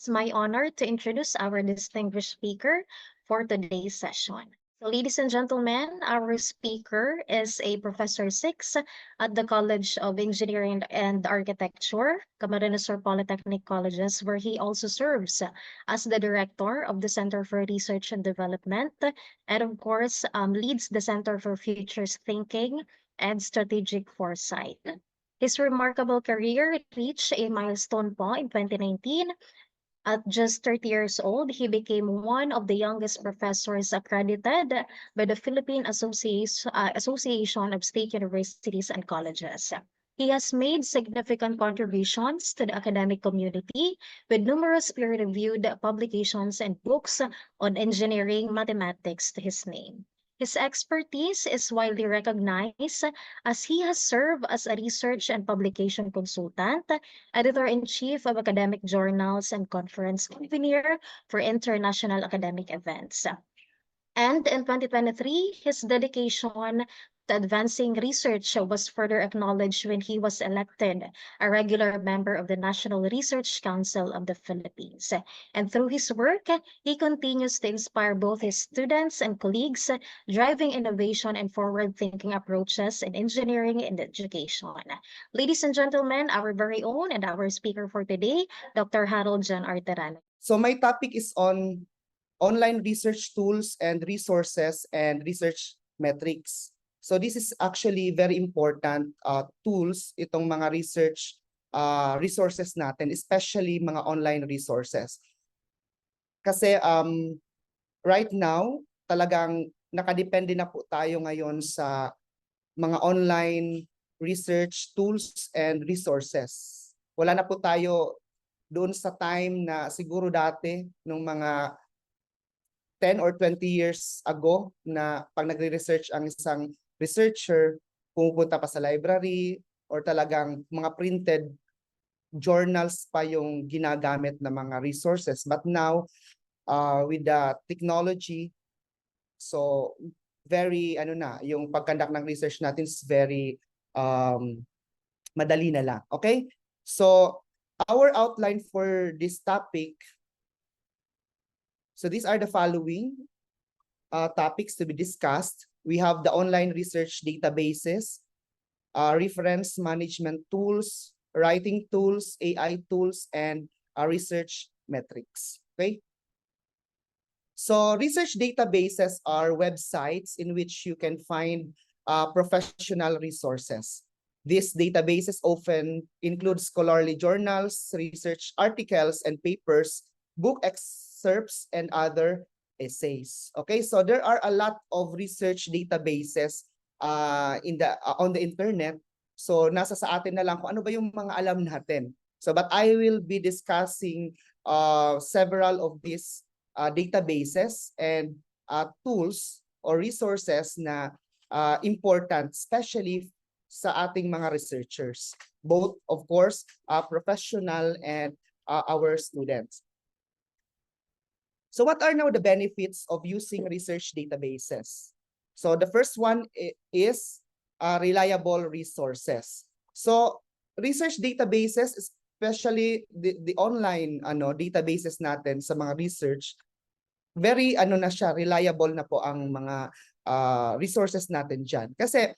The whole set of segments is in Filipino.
It's my honor to introduce our distinguished speaker for today's session. So, ladies and gentlemen, our speaker is a Professor 6 at the College of Engineering and Architecture, Camarines Sur Polytechnic Colleges, where he also serves as the director of the Center for Research and Development, and of course, leads the Center for Futures Thinking and Strategic Foresight. His remarkable career reached a milestone po in 2019. At just 30 years old, he became one of the youngest professors accredited by the Philippine Association of State Universities and Colleges. He has made significant contributions to the academic community with numerous peer-reviewed publications and books on engineering mathematics to his name. His expertise is widely recognized as he has served as a research and publication consultant, editor-in-chief of academic journals, and conference convener for international academic events. And in 2023, his dedication to advancing research was further acknowledged when he was elected a regular member of the National Research Council of the Philippines. And through his work, he continues to inspire both his students and colleagues, driving innovation and forward-thinking approaches in engineering and education. Ladies and gentlemen, our very own and our speaker for today, Dr. Harold John Arterano. So my topic is on online research tools and resources and research metrics. So this is actually very important tools, itong mga research resources natin, especially mga online resources. Kasi right now, talagang nakadepende na po tayo ngayon sa mga online research tools and resources. Wala na po tayo doon sa time na siguro dati, nung mga 10 or 20 years ago, na pag nagre-research ang isang researcher, pumupunta pa sa library or talagang mga printed journals pa yung ginagamit na mga resources. But now, with the technology, so very, yung pag-conduct ng research natin is very madali na lang. Okay? So, our outline for this topic, so these are the following topics to be discussed. We have the online research databases, reference management tools, writing tools, AI tools, and research metrics. Okay? So research databases are websites in which you can find professional resources. These databases often include scholarly journals, research articles and papers, book excerpts, and other essays. Okay, so there are a lot of research databases on the internet. So nasa sa atin na lang kung ano ba yung mga alam natin. So but I will be discussing several of these databases and tools or resources na important, especially sa ating mga researchers, both of course professional and our students. So what are now the benefits of using research databases? So the first one is reliable resources. So research databases, especially the online databases natin sa mga research, very na siya, reliable na po ang mga resources natin diyan. Kasi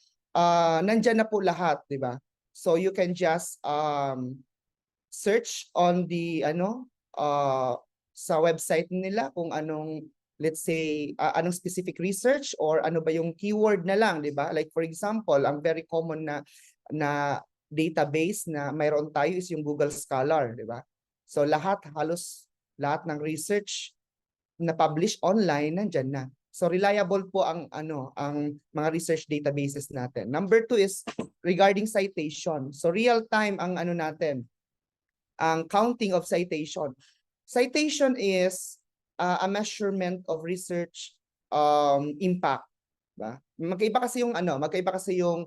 nandiyan na po lahat, 'di ba? So you can just search on the sa website nila kung anong, let's say, anong specific research or ano ba yung keyword na lang, di ba? Like for example, ang very common na database na mayroon tayo is yung Google Scholar, di ba? So halos lahat ng research na publish online nandiyan na. So reliable po ang mga research databases natin. Number 2 is regarding citation. So real time ang natin, ang counting of citation. Citation is a measurement of research impact, ba? Magkaiba kasi yung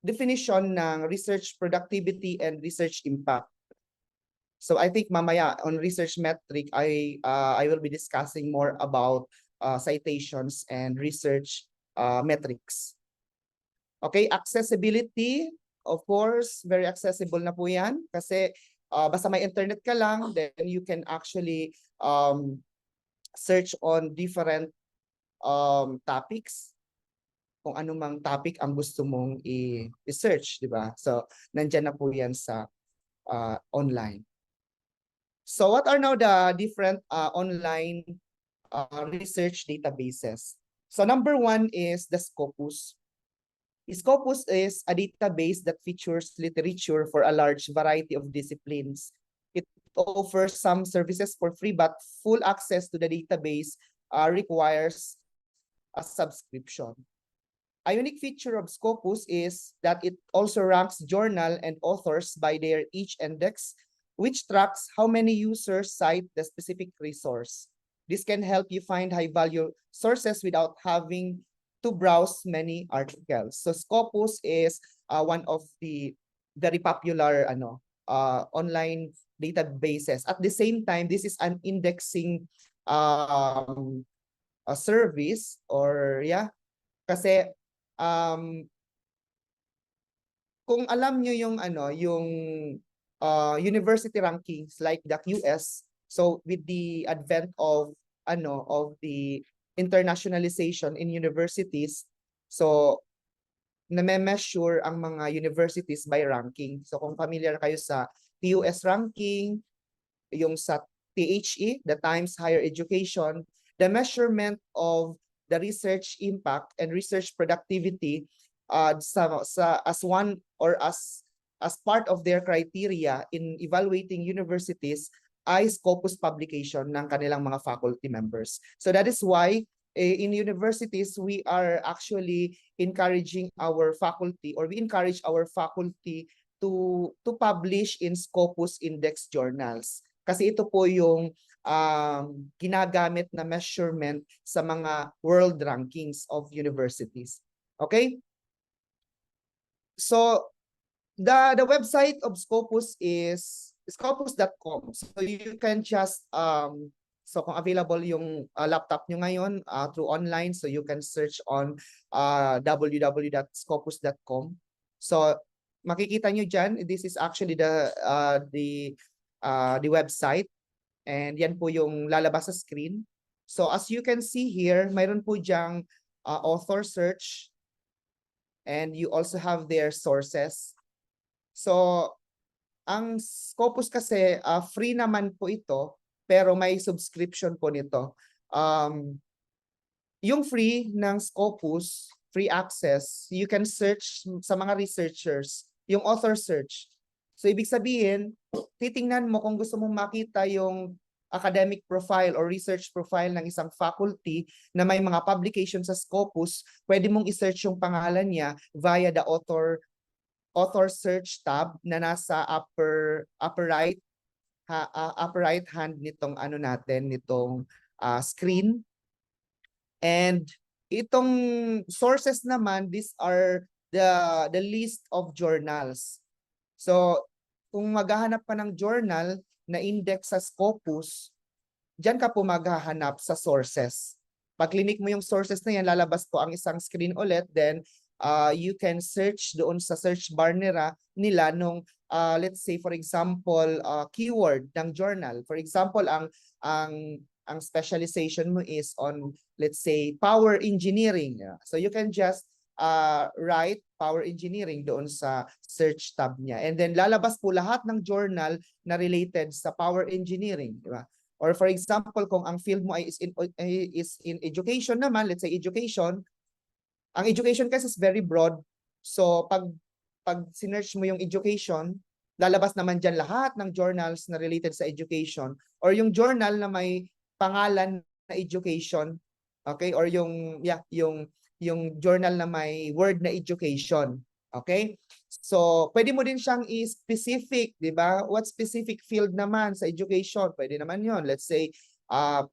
definition ng research productivity and research impact. So I think mamaya on research metric I will be discussing more about citations and research metrics. Okay, accessibility, of course, very accessible na po yan kasi basta may internet ka lang, then you can actually search on different topics, kung anumang topic ang gusto mong i-search, di ba? So, nandyan na po yan sa online. So, what are now the different online research databases? So, number one is the Scopus. Scopus is a database that features literature for a large variety of disciplines. It offers some services for free, but full access to the database requires a subscription. A unique feature of Scopus is that it also ranks journal and authors by their each index, which tracks how many users cite the specific resource. This can help you find high-value sources without having to browse many articles. So Scopus is one of the very popular online databases. At the same time, this is an indexing a service, or kasi kung alam nyo yung university rankings like the QS, so with the advent of the internationalization in universities, so na-measure ang mga universities by ranking. So kung familiar kayo sa TUS ranking, yung sa THE, the Times Higher Education, the measurement of the research impact and research productivity as one or as part of their criteria in evaluating universities ay Scopus publication ng kanilang mga faculty members. So that is why in universities we are actually encouraging our faculty, or we encourage our faculty to publish in Scopus index journals. Kasi ito po yung ginagamit na measurement sa mga world rankings of universities. Okay? So the website of Scopus is scopus.com. So you can just so kung available yung laptop nyo ngayon through online, so you can search on www.scopus.com. So makikita nyo dyan, this is actually the website, and yan po yung lalabas sa screen. So as you can see here, mayroon po dyang author search, and you also have their sources. So ang Scopus kasi free naman po ito, pero may subscription po nito. Yung free ng Scopus, free access, you can search sa mga researchers, yung author search. So ibig sabihin, titingnan mo kung gusto mong makita yung academic profile or research profile ng isang faculty na may mga publication sa Scopus, pwede mong i-search yung pangalan niya via the author search tab na nasa upper right hand nitong nitong screen. And itong sources naman, these are the list of journals. So kung maghahanap ka ng journal na index sa Scopus, diyan ka po maghahanap sa sources. Pag clinic mo yung sources na yan, lalabas po ang isang screen ulit, then you can search doon sa search bar nila nung let's say for example keyword ng journal. For example, ang specialization mo is on, let's say, power engineering. So you can just write power engineering doon sa search tab niya. And then lalabas po lahat ng journal na related sa power engineering, di ba? Or for example, kung ang field mo is in education naman, let's say education, ang education kasi is very broad. So pag sinearch mo yung education, lalabas naman dyan lahat ng journals na related sa education, or yung journal na may pangalan na education, okay? Or yung journal na may word na education, okay? So pwede mo din siyang i-specific, di ba? What specific field naman sa education? Pwede naman yon. Let's say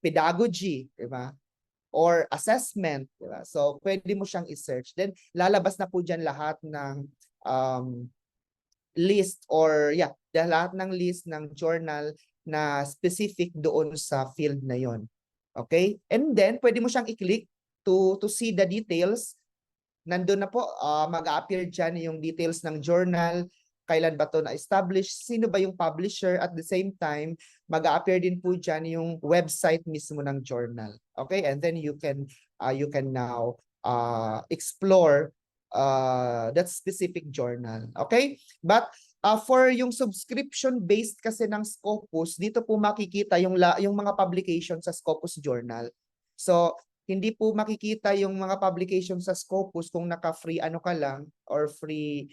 pedagogy, di ba? Or assessment, di ba? So pwede mo siyang i-search. Then lalabas na po dyan lahat ng list, or lahat ng list ng journal na specific doon sa field na yon. Okay? And then pwede mo siyang i-click to see the details. Nandun na po, mag-appear dyan yung details ng journal, kailan ba to na-establish, sino ba yung publisher, at the same time, mag-a-appear din po dyan yung website mismo ng journal. Okay? And then you can now explore that specific journal. Okay? But for yung subscription-based kasi ng Scopus, dito po makikita yung mga publication sa Scopus Journal. So, hindi po makikita yung mga publication sa Scopus kung naka-free ano ka lang or free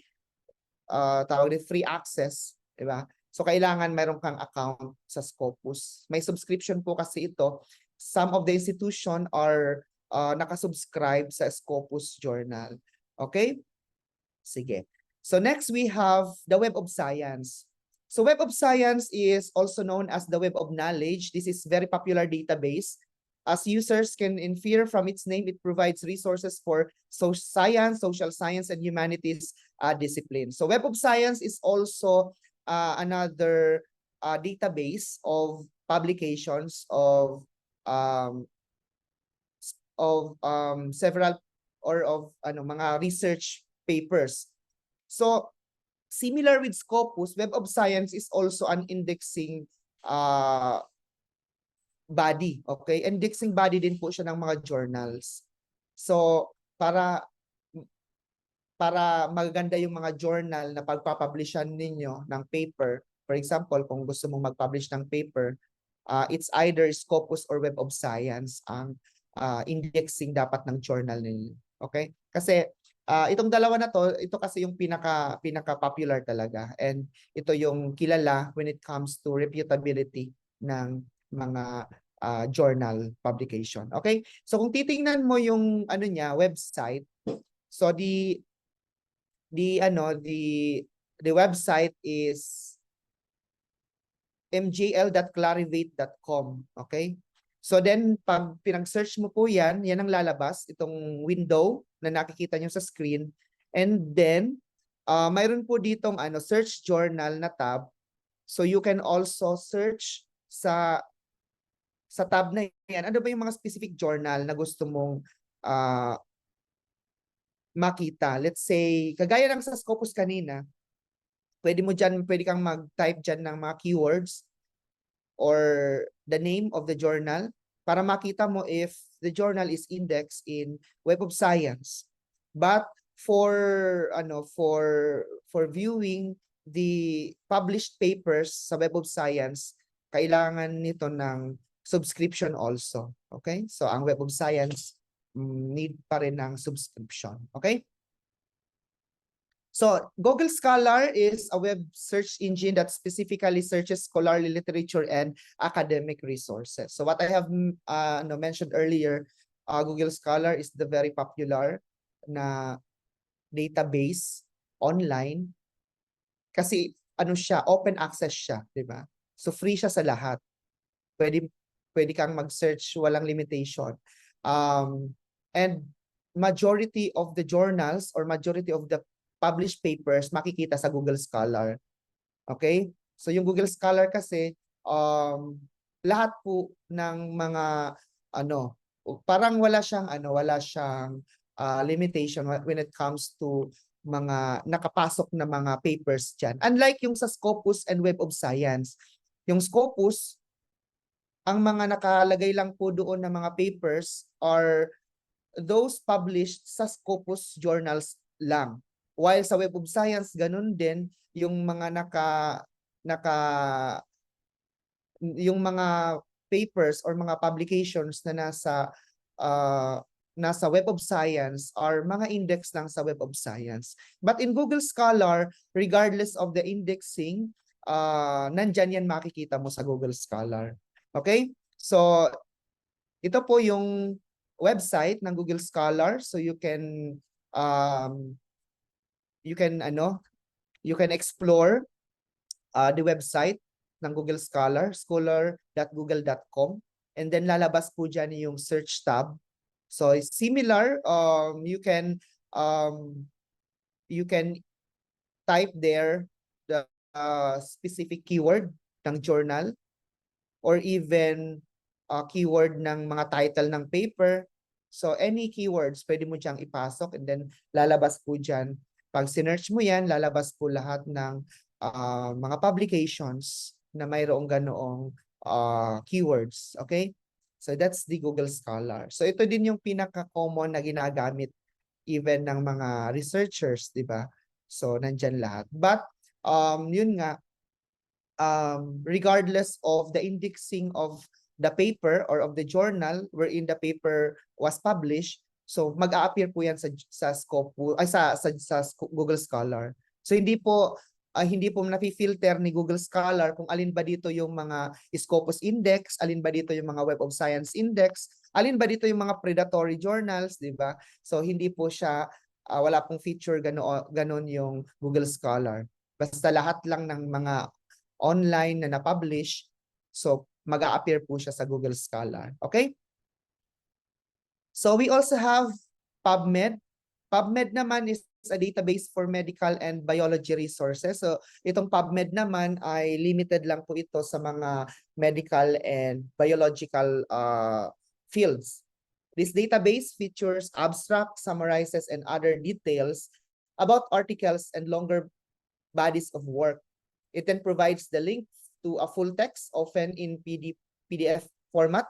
free access, di ba? So kailangan meron kang account sa Scopus. May subscription po kasi ito. Some of the institution are nakasubscribe sa Scopus Journal. Okay? Sige. So next we have the Web of Science. So Web of Science is also known as the Web of Knowledge. This is very popular database. As users can infer from its name, it provides resources for science, social science, and humanities disciplines. So Web of Science is also another database of publications of several or of mga research papers. So similar with Scopus, Web of Science is also an indexing body, okay? Indexing body din po siya ng mga journals. So, para maganda yung mga journal na pagpapublishan ninyo ng paper, for example, kung gusto mong mag-publish ng paper, it's either Scopus or Web of Science ang indexing dapat ng journal ninyo. Okay? Kasi itong dalawa na to, ito kasi yung pinaka-popular talaga. And ito yung kilala when it comes to reputability ng mga journal publication. Okay? So kung titingnan mo yung website, so the website is mjl.clarivate.com. Okay? So then pag pinag-search mo po yan ang lalabas, itong window na nakikita nyo sa screen. And then mayroon po ditong search journal na tab. So you can also search sa tab na yan. Ano ba yung mga specific journal na gusto mong makita? Let's say, kagaya ng sa Scopus kanina, pwede kang mag-type dyan ng mga keywords or the name of the journal para makita mo if the journal is indexed in Web of Science. But for viewing the published papers sa Web of Science, kailangan nito ng subscription also. Okay? So ang Web of Science need pa rin ng subscription. Okay? So Google Scholar is a web search engine that specifically searches scholarly literature and academic resources. So what I have mentioned earlier, Google Scholar is the very popular na database online kasi siya, open access siya, di ba? So free siya sa lahat. Pwede kang mag-search, walang limitation. And majority of the journals or majority of the published papers makikita sa Google Scholar. Okay? So yung Google Scholar kasi lahat po ng mga parang wala siyang limitation when it comes to mga nakapasok na mga papers diyan. Unlike yung sa Scopus and Web of Science. Yung Scopus, ang mga nakalagay lang po doon na mga papers are those published sa Scopus journals lang. While sa Web of Science, ganun din yung mga yung mga papers or mga publications na nasa Web of Science are mga index lang sa Web of Science. But in Google Scholar, regardless of the indexing, nandyan yan makikita mo sa Google Scholar. Okay? So, ito po yung website ng Google Scholar. So you can explore the website ng Google Scholar, scholar.google.com, and then lalabas po dyan yung search tab. So it's similar, you can type there the specific keyword ng journal or even keyword ng mga title ng paper. So any keywords pwede mo diyang ipasok and then lalabas po dyan Pag sinearch mo yan, lalabas po lahat ng mga publications na mayroong ganoong keywords. Okay? So that's the Google Scholar. So ito din yung pinaka-common na ginagamit even ng mga researchers, di ba? So nandyan lahat. But yun nga, regardless of the indexing of the paper or of the journal wherein the paper was published, so mag-a-appear po yan sa Scopus ay sa Google Scholar. So hindi po nafi-filter ni Google Scholar kung alin ba dito yung mga Scopus index, alin ba dito yung mga Web of Science index, alin ba dito yung mga predatory journals, di ba? So hindi po siya wala pong feature ganon yung Google Scholar. Basta lahat lang ng mga online na na-publish, so mag-a-appear po siya sa Google Scholar. Okay? So we also have PubMed. PubMed naman is a database for medical and biology resources. So itong PubMed naman ay limited lang po ito sa mga medical and biological fields. This database features abstract, summarizes, and other details about articles and longer bodies of work. It then provides the link to a full text, often in PDF format,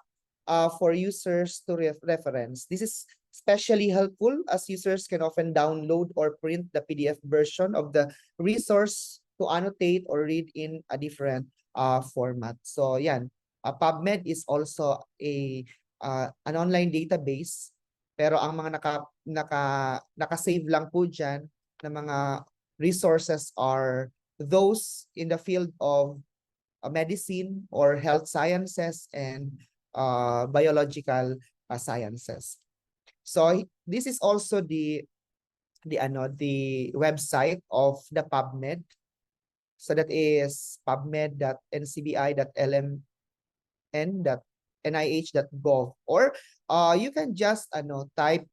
for users to reference. This is especially helpful as users can often download or print the PDF version of the resource to annotate or read in a different format. So yan, PubMed is also an online database, pero ang mga naka-save lang po dyan na mga resources are those in the field of medicine or health sciences and biological sciences. So this is also the website of the PubMed. So that is pubmed.ncbi.lmn.nih.gov, or you can just type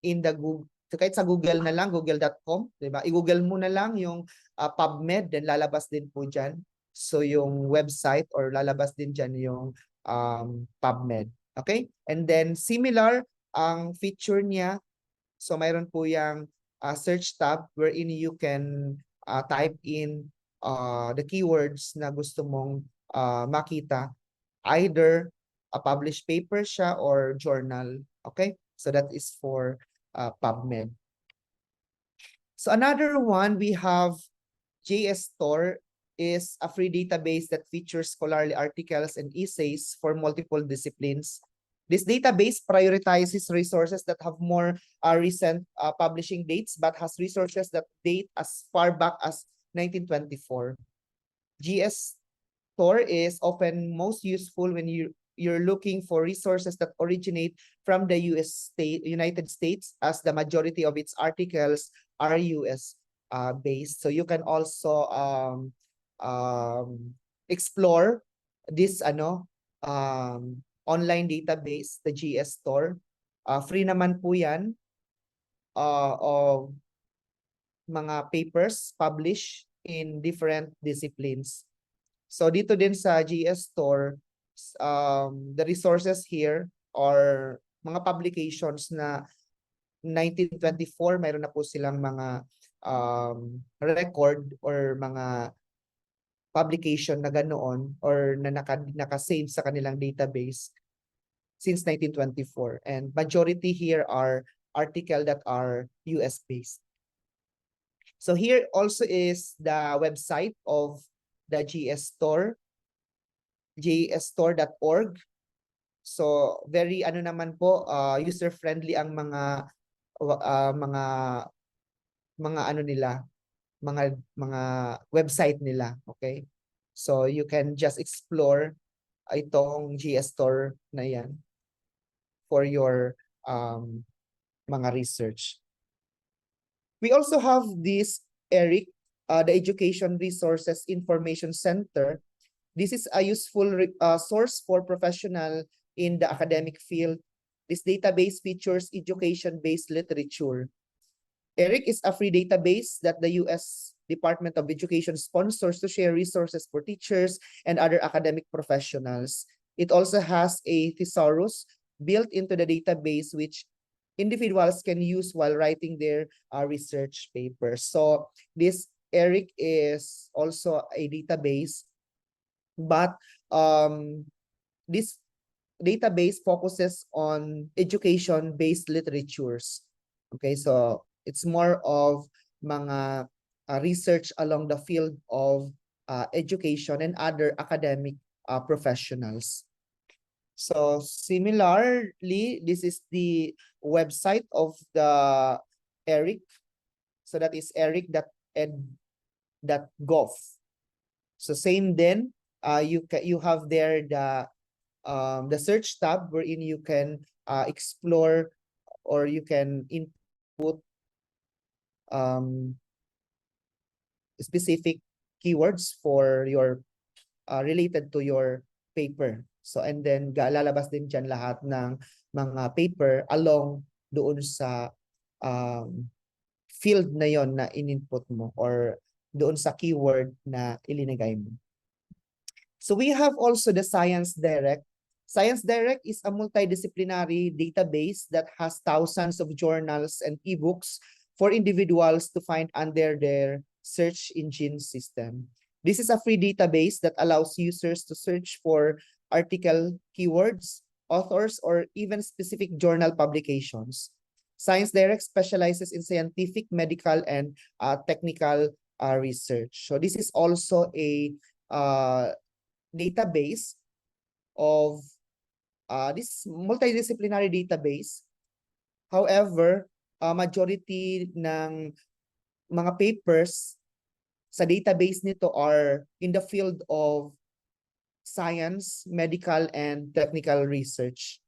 in the Google, kahit sa Google na lang, google.com, di ba? I-Google mo na lang yung PubMed, then lalabas din po dyan. So yung website or lalabas din dyan yung PubMed. Okay? And then similar ang feature niya. So mayroon po yung search tab wherein you can type in the keywords na gusto mong makita. Either a published paper siya or journal. Okay? So that is for PubMed. So another one we have JSTOR is a free database that features scholarly articles and essays for multiple disciplines. This database prioritizes resources that have more recent publishing dates but has resources that date as far back as 1924. JSTOR is often most useful when you're looking for resources that originate from the United States, as the majority of its articles are US based. So you can also explore this online database, the JSTOR. Free naman po yan of mga papers published in different disciplines. So dito din sa JSTOR, the resources here are mga publications na 1924, mayroon na po silang mga record or mga publication na ganoon or na naka-save sa kanilang database since 1924. And majority here are articles that are US-based. So here also is the website of the JSTOR, jstor.org. So very naman po, user-friendly ang mga website nila, okay? So you can just explore itong JSTOR na yan for your mga research. We also have this ERIC, the Education Resources Information Center. This is a useful source for professional in the academic field. This database features education-based literature. ERIC is a free database that the U.S. Department of Education sponsors to share resources for teachers and other academic professionals. It also has a thesaurus built into the database, which individuals can use while writing their research papers. So this ERIC is also a database, but this database focuses on education-based literatures. Okay, so it's more of mga research along the field of education and other academic professionals. So similarly, this is the website of the ERIC. So that is eric.ed.gov. So same then, you have there the search tab wherein you can explore or you can input specific keywords for your related to your paper. So and then lalabas din dyan lahat ng mga paper along doon sa field na yon na in-input mo or doon sa keyword na ilinagay mo. So we have also the Science Direct. Science Direct is a multidisciplinary database that has thousands of journals and ebooks for individuals to find under their search engine system. This is a free database that allows users to search for article keywords, authors, or even specific journal publications. Science Direct specializes in scientific, medical, and technical research. So this is also a database of this multidisciplinary database. However, majority ng mga papers sa database nito are in the field of science, medical, and technical research.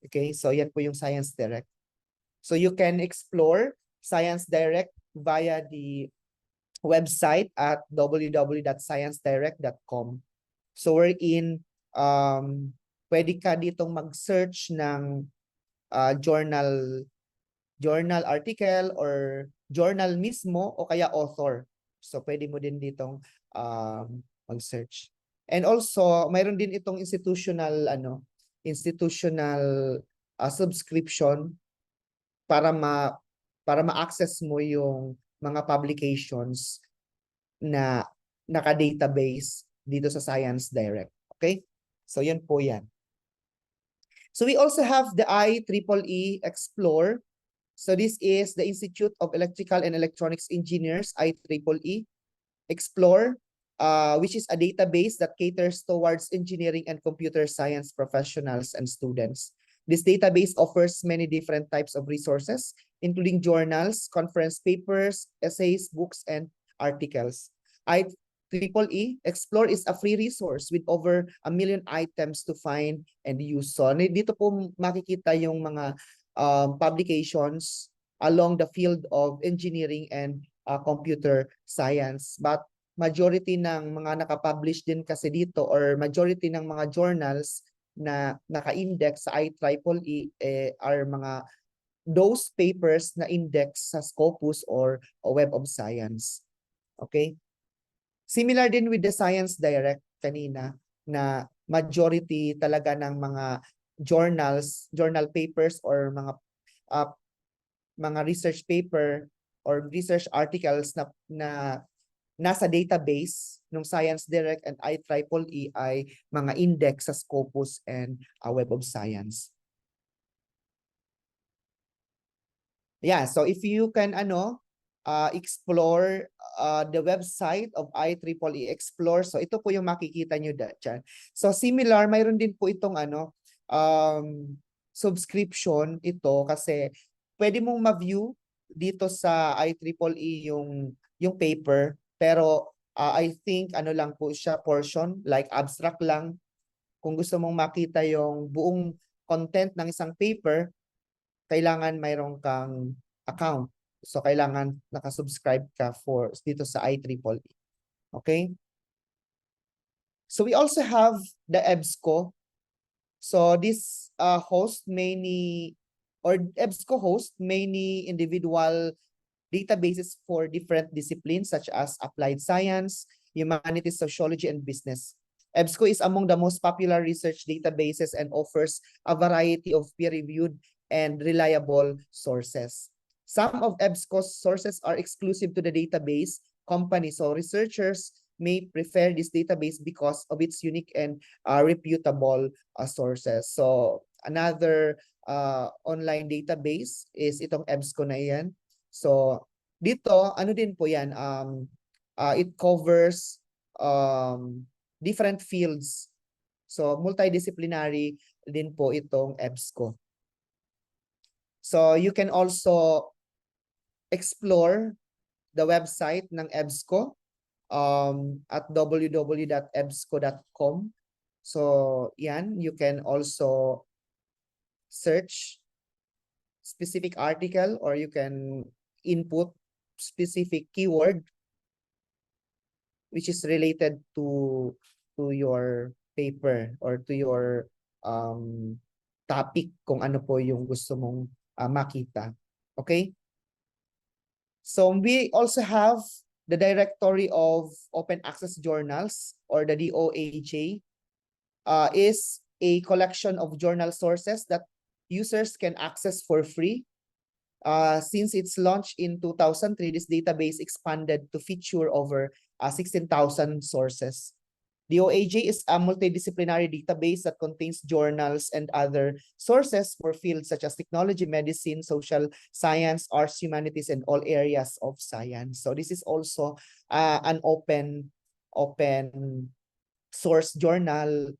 Okay, so yan po yung Science Direct. So you can explore Science Direct via the website at www.sciencedirect.com. So we're in, pwede ka ditong mag-search ng journal article or journal mismo o kaya author. So pwede mo din ditong mag-search. And also, mayroon din itong institutional subscription para ma-access mo yung mga publications na naka-database dito sa Science Direct. Okay? So yan po yan. So we also have the IEEE Explore. So this is the Institute of Electrical and Electronics Engineers, IEEE Explore, which is a database that caters towards engineering and computer science professionals and students. This database offers many different types of resources, including journals, conference papers, essays, books, and articles. IEEE Explore is a free resource with over 1 million items to find and use. So dito po makikita yung mga publications along the field of engineering and computer science. But majority ng mga nakapublish din kasi dito or majority ng mga journals na naka-index sa IEEE are mga those papers na index sa Scopus or Web of Science. Okay? Similar din with the Science Direct kanina na majority talaga ng mga journal papers or mga research paper or research articles na nasa database ng Science Direct and IEEE ay mga index sa Scopus and Web of Science. Yeah, so if you can explore the website of IEEE Explore, so ito po yung makikita nyo dyan. So similar, mayroon din po itong subscription ito kasi pwede mong ma-view dito sa IEEE yung paper. Pero I think lang po siya portion, like abstract lang. Kung gusto mong makita yung buong content ng isang paper, kailangan mayroon kang account. So kailangan nakasubscribe ka dito sa IEEE. Okay? So we also have the EBSCO. So this EBSCO hosts many individual databases for different disciplines such as applied science, humanities, sociology, and business. EBSCO is among the most popular research databases and offers a variety of peer-reviewed and reliable sources. Some of EBSCO's sources are exclusive to the database company, so researchers may prefer this database because of its unique and reputable sources. So another online database is itong EBSCO na yan. So dito, ano din po yan, it covers different fields. So multidisciplinary din po itong EBSCO. So you can also explore the website ng EBSCO at www.ebsco.com. So yan, you can also search specific article or you can input specific keyword which is related to your paper or to your topic kung ano po yung gusto mong makita. Okay? So we also have the Directory of Open Access Journals or the DOAJ is a collection of journal sources that users can access for free. Since its launch in 2003, this database expanded to feature over 16,000 sources. The OAJ is a multidisciplinary database that contains journals and other sources for fields such as technology, medicine, social science, arts, humanities, and all areas of science. So this is also an open source journal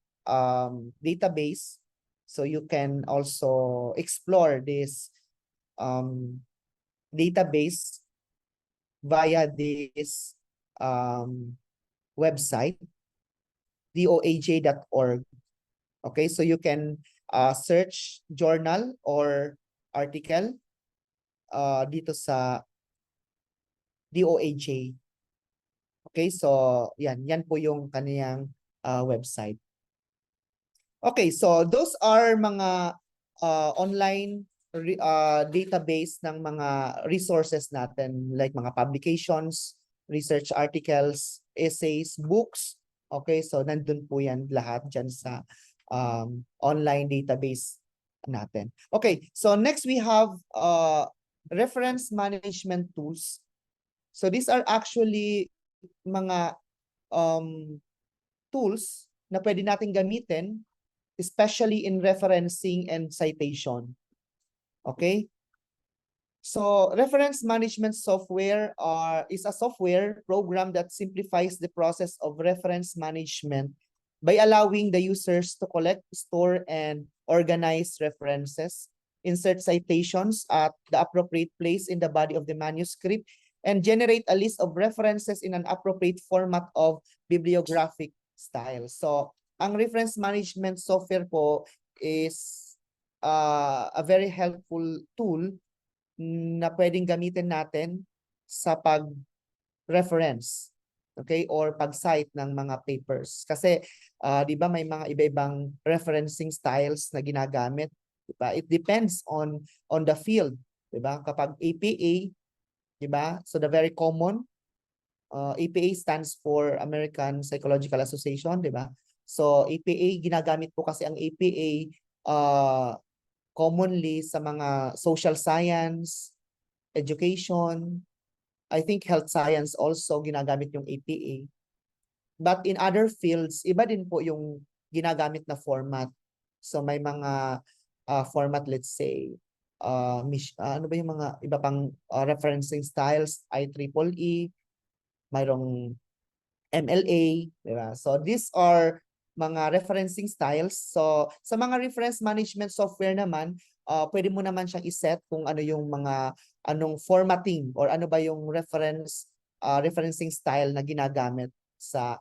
database. So you can also explore this database via this website, doaj.org. Okay, so you can search journal or article dito sa DOAJ. Okay, so yan po yung kaniyang website. Okay, so those are mga online database ng mga resources natin like mga publications, research articles, essays, books. Okay, so nandun po yan lahat dyan sa online database natin. Okay, so next we have reference management tools. So these are actually mga tools na pwede natin gamitin, especially in referencing and citation. Okay? So reference management software is a software program that simplifies the process of reference management by allowing the users to collect, store, and organize references, insert citations at the appropriate place in the body of the manuscript, and generate a list of references in an appropriate format of bibliographic style. So ang reference management software po is a very helpful tool na pwedeng gamitin natin sa pag-reference, okay, or pag-cite ng mga papers. Kasi, di ba may mga iba-ibang referencing styles na ginagamit, di ba? It depends on the field, di ba? Kapag APA, di ba? So the very common, APA stands for American Psychological Association, di ba? So APA, ginagamit po kasi ang APA commonly sa mga social science, education, I think health science also ginagamit yung APA. But in other fields, iba din po yung ginagamit na format. So may mga format, let's say, ano ba yung mga iba pang referencing styles, IEEE, mayroong MLA, diba? So these are mga referencing styles. So sa mga reference management software naman, pwede mo naman siyang iset kung ano yung mga anong formatting or ano ba yung referencing style na ginagamit sa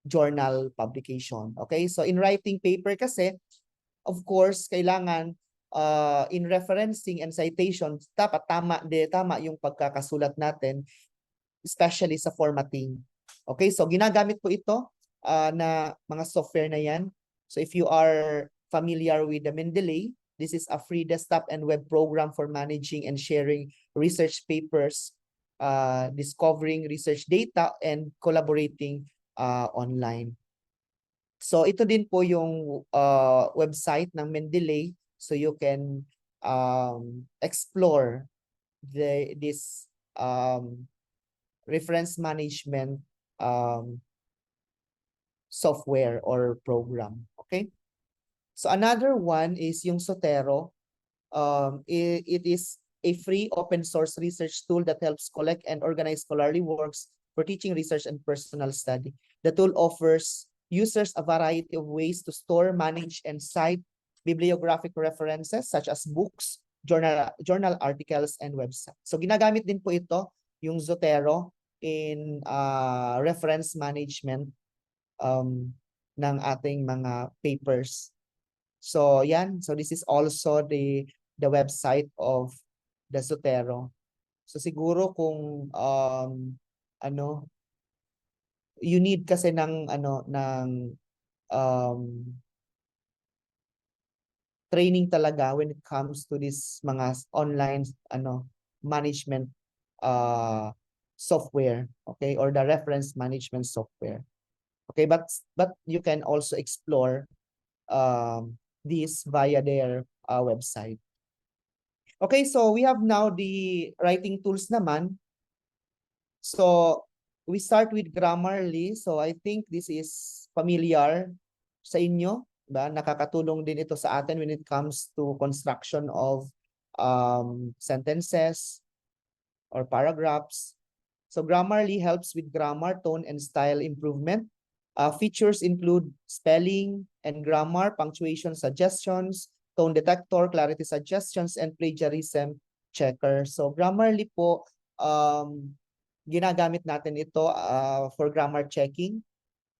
journal publication. Okay? So in writing paper kasi, of course, kailangan in referencing and citation, dapat tama yung pagkakasulat natin, especially sa formatting. Okay? So ginagamit po ito na mga software na yan. So if you are familiar with the Mendeley, this is a free desktop and web program for managing and sharing research papers, discovering research data, and collaborating online. So ito din po yung website ng Mendeley. So you can explore this reference management software or program. Okay? So another one is yung Zotero. It is a free open source research tool that helps collect and organize scholarly works for teaching, research, and personal study. The tool offers users a variety of ways to store, manage, and cite bibliographic references such as books, journal articles, and websites. So ginagamit din po ito, yung Zotero, in reference management ng ating mga papers. So yan, so this is also the website of the Zotero. So siguro kung you need kasi ng training talaga when it comes to this mga online management software, okay, or the reference management software. Okay, but you can also explore this via their website. Okay, so we have now the writing tools naman. So we start with Grammarly. So I think this is familiar sa inyo, ba? Nakakatulong din ito sa atin when it comes to construction of sentences or paragraphs. So Grammarly helps with grammar, tone, and style improvement. Features include spelling and grammar, punctuation suggestions, tone detector, clarity suggestions, and plagiarism checker. So Grammarly po, ginagamit natin ito for grammar checking.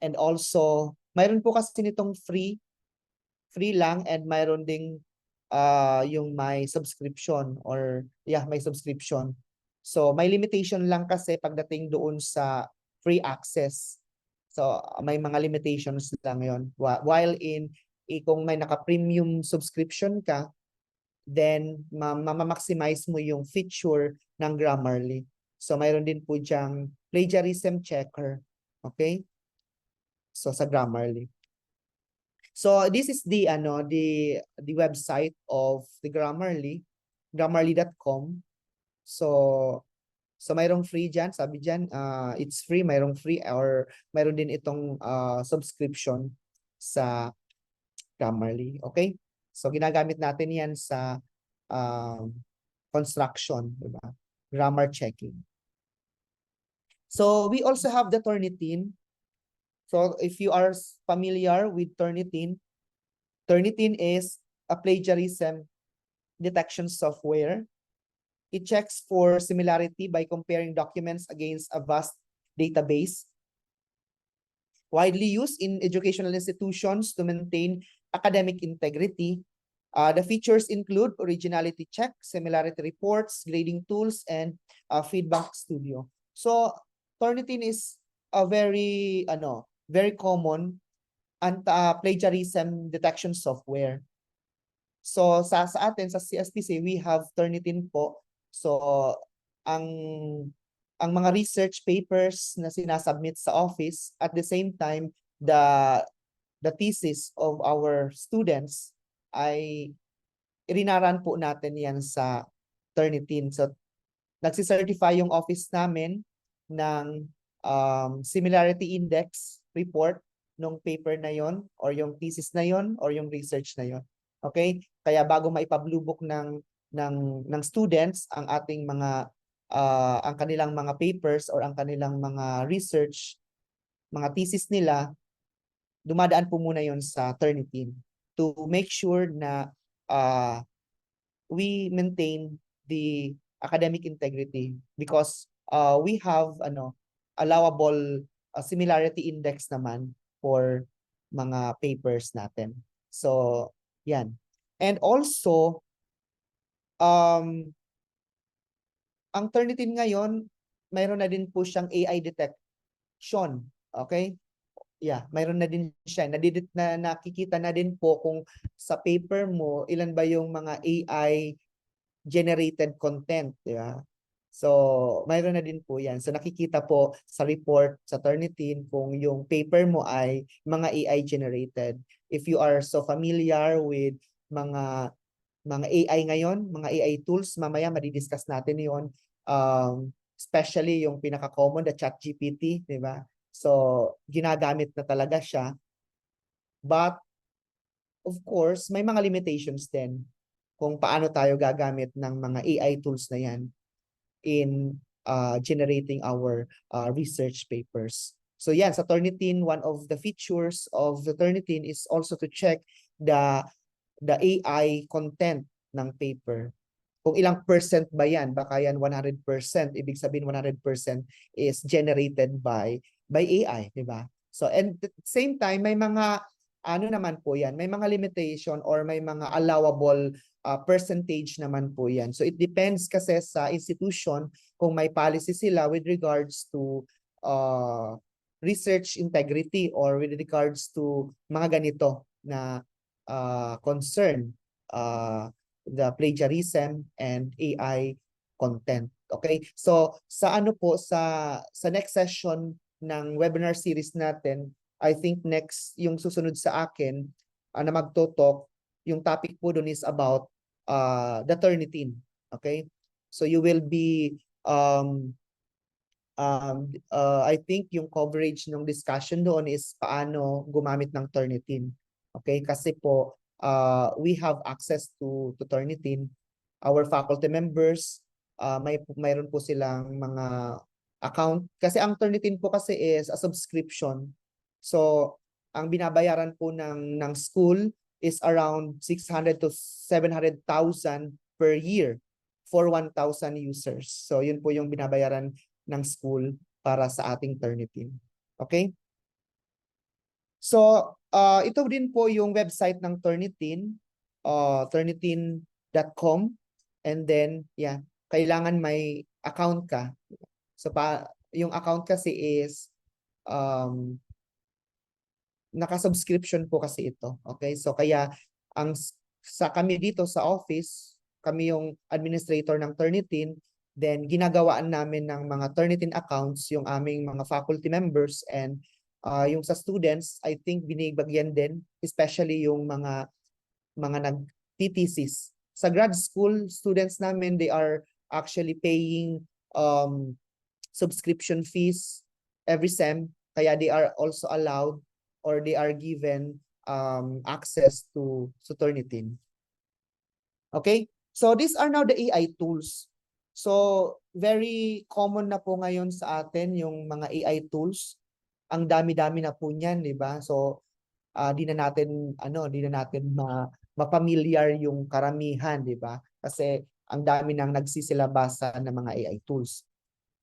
And also, mayroon po kasi nitong free lang, and mayroon ding yung may subscription or may subscription. So may limitation lang kasi pagdating doon sa free access. So may mga limitations lang yon. While kung may naka-premium subscription ka, then ma-maximize mo yung feature ng Grammarly. So mayroon din po diyang plagiarism checker. Okay? So sa Grammarly. So this is the website of the Grammarly, grammarly.com. So mayroong free diyan, sabi diyan, it's free, mayroong free or mayroon din itong subscription sa Grammarly, okay? So ginagamit natin 'yan sa construction, di ba? Grammar checking. So we also have the Turnitin. So if you are familiar with Turnitin, Turnitin is a plagiarism detection software. It checks for similarity by comparing documents against a vast database. Widely used in educational institutions to maintain academic integrity. The features include originality check, similarity reports, grading tools, and feedback studio. So Turnitin is a very common plagiarism detection software. So sa atin sa CSTC, we have Turnitin po. So ang mga research papers na sinasubmit sa office, at the same time the thesis of our students ay irinaran po natin yan sa Turnitin. So nagsicertify yung office namin ng similarity index report nung paper na yon or yung thesis na yon or yung research na yon. Okay? Kaya bago maipablubok ng students ang ating mga ang kanilang mga papers or ang kanilang mga research, mga thesis nila, dumadaan po muna yon sa Turnitin to make sure na we maintain the academic integrity because we have allowable similarity index naman for mga papers natin. So, yan. And also, ang Turnitin ngayon, mayroon na din po siyang AI detection. Okay? Yeah, mayroon na din siya. Nakikita na din po kung sa paper mo, ilan ba yung mga AI generated content, di ba? So, mayroon na din po yan. So, nakikita po sa report sa Turnitin kung yung paper mo ay mga AI generated. If you are so familiar with mga mga AI ngayon, mga AI tools, mamaya madidiscuss natin yon. Especially yung pinaka-common, the ChatGPT, di ba? So, ginagamit na talaga siya. But, of course, may mga limitations din kung paano tayo gagamit ng mga AI tools na yan in generating our research papers. So yan, sa Turnitin, one of the features of the Turnitin is also to check the AI content ng paper. Kung ilang percent ba yan, baka yan 100%, ibig sabihin 100% is generated by AI, di ba? So and at the same time, may mga ano naman po yan, may mga limitation or may mga allowable percentage naman po yan. So it depends kasi sa institution kung may policy sila with regards to research integrity or with regards to mga ganito na concern, the plagiarism and AI content. Okay? So sa ano po sa next session ng webinar series natin, I think next yung susunod sa akin na magto-talk, yung topic po dun is about the Turnitin. Okay? So you will be I think yung coverage ng discussion doon is paano gumamit ng Turnitin. Okay? Kasi po we have access to Turnitin. Our faculty members, mayroon po silang mga account. Kasi ang Turnitin po kasi is a subscription. So, ang binabayaran po ng school is around 600 to 700,000 per year for 1,000 users. So, yun po yung binabayaran ng school para sa ating Turnitin. Okay? So, ito din po yung website ng Turnitin, turnitin.com. And then, yeah, kailangan may account ka. So, yung account kasi is naka-subscription po kasi ito. Okay? So, kaya sa kami dito sa office, kami yung administrator ng Turnitin, then ginagawaan namin ng mga Turnitin accounts yung aming mga faculty members and yung sa students, I think binibagyan din, especially yung mga nag-TTCs. Sa grad school, students namin, they are actually paying subscription fees every sem, kaya they are also allowed or they are given access to Turnitin. Okay? So these are now the AI tools. So very common na po ngayon sa atin yung mga AI tools. Ang dami-dami na po niyan, di ba? So di na natin mapamilyar yung karamihan, di ba? Kasi ang dami nang nagsisilabasan ng mga AI tools.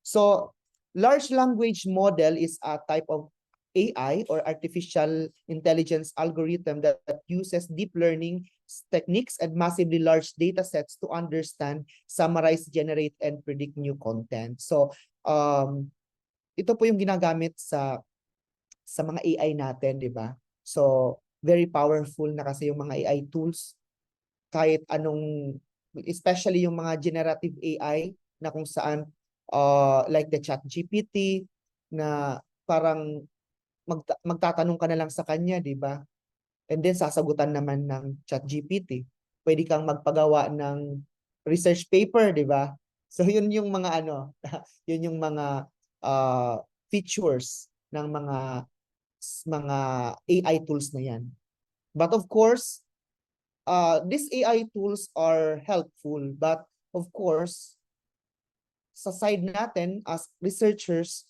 So large language model is a type of AI or artificial intelligence algorithm that uses deep learning techniques and massively large data sets to understand, summarize, generate, and predict new content. So, ito po yung ginagamit sa mga AI natin, di ba? So, very powerful na kasi yung mga AI tools. Kahit anong, especially yung mga generative AI na kung saan, like the ChatGPT, na parang magtatanong ka na lang sa kanya, di ba? And then sasagutan naman ng ChatGPT. Pwede kang magpagawa ng research paper, di ba? So yun yung mga yun yung mga features ng mga AI tools na yan. But of course, these AI tools are helpful, but of course, sa side natin as researchers,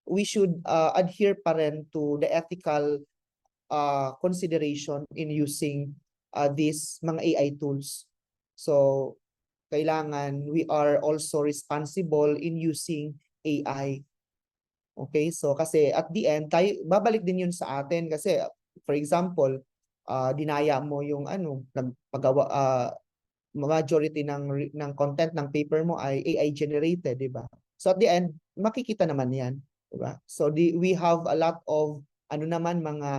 we should adhere pa rin to the ethical consideration in using these mga AI tools. So, kailangan we are also responsible in using AI. Okay? So, kasi at the end, babalik din yun sa atin kasi, for example, dinaya mo yung nagpagawa, majority ng content ng paper mo ay AI generated, di ba? So, at the end, makikita naman yan. Diba? So we have a lot of mga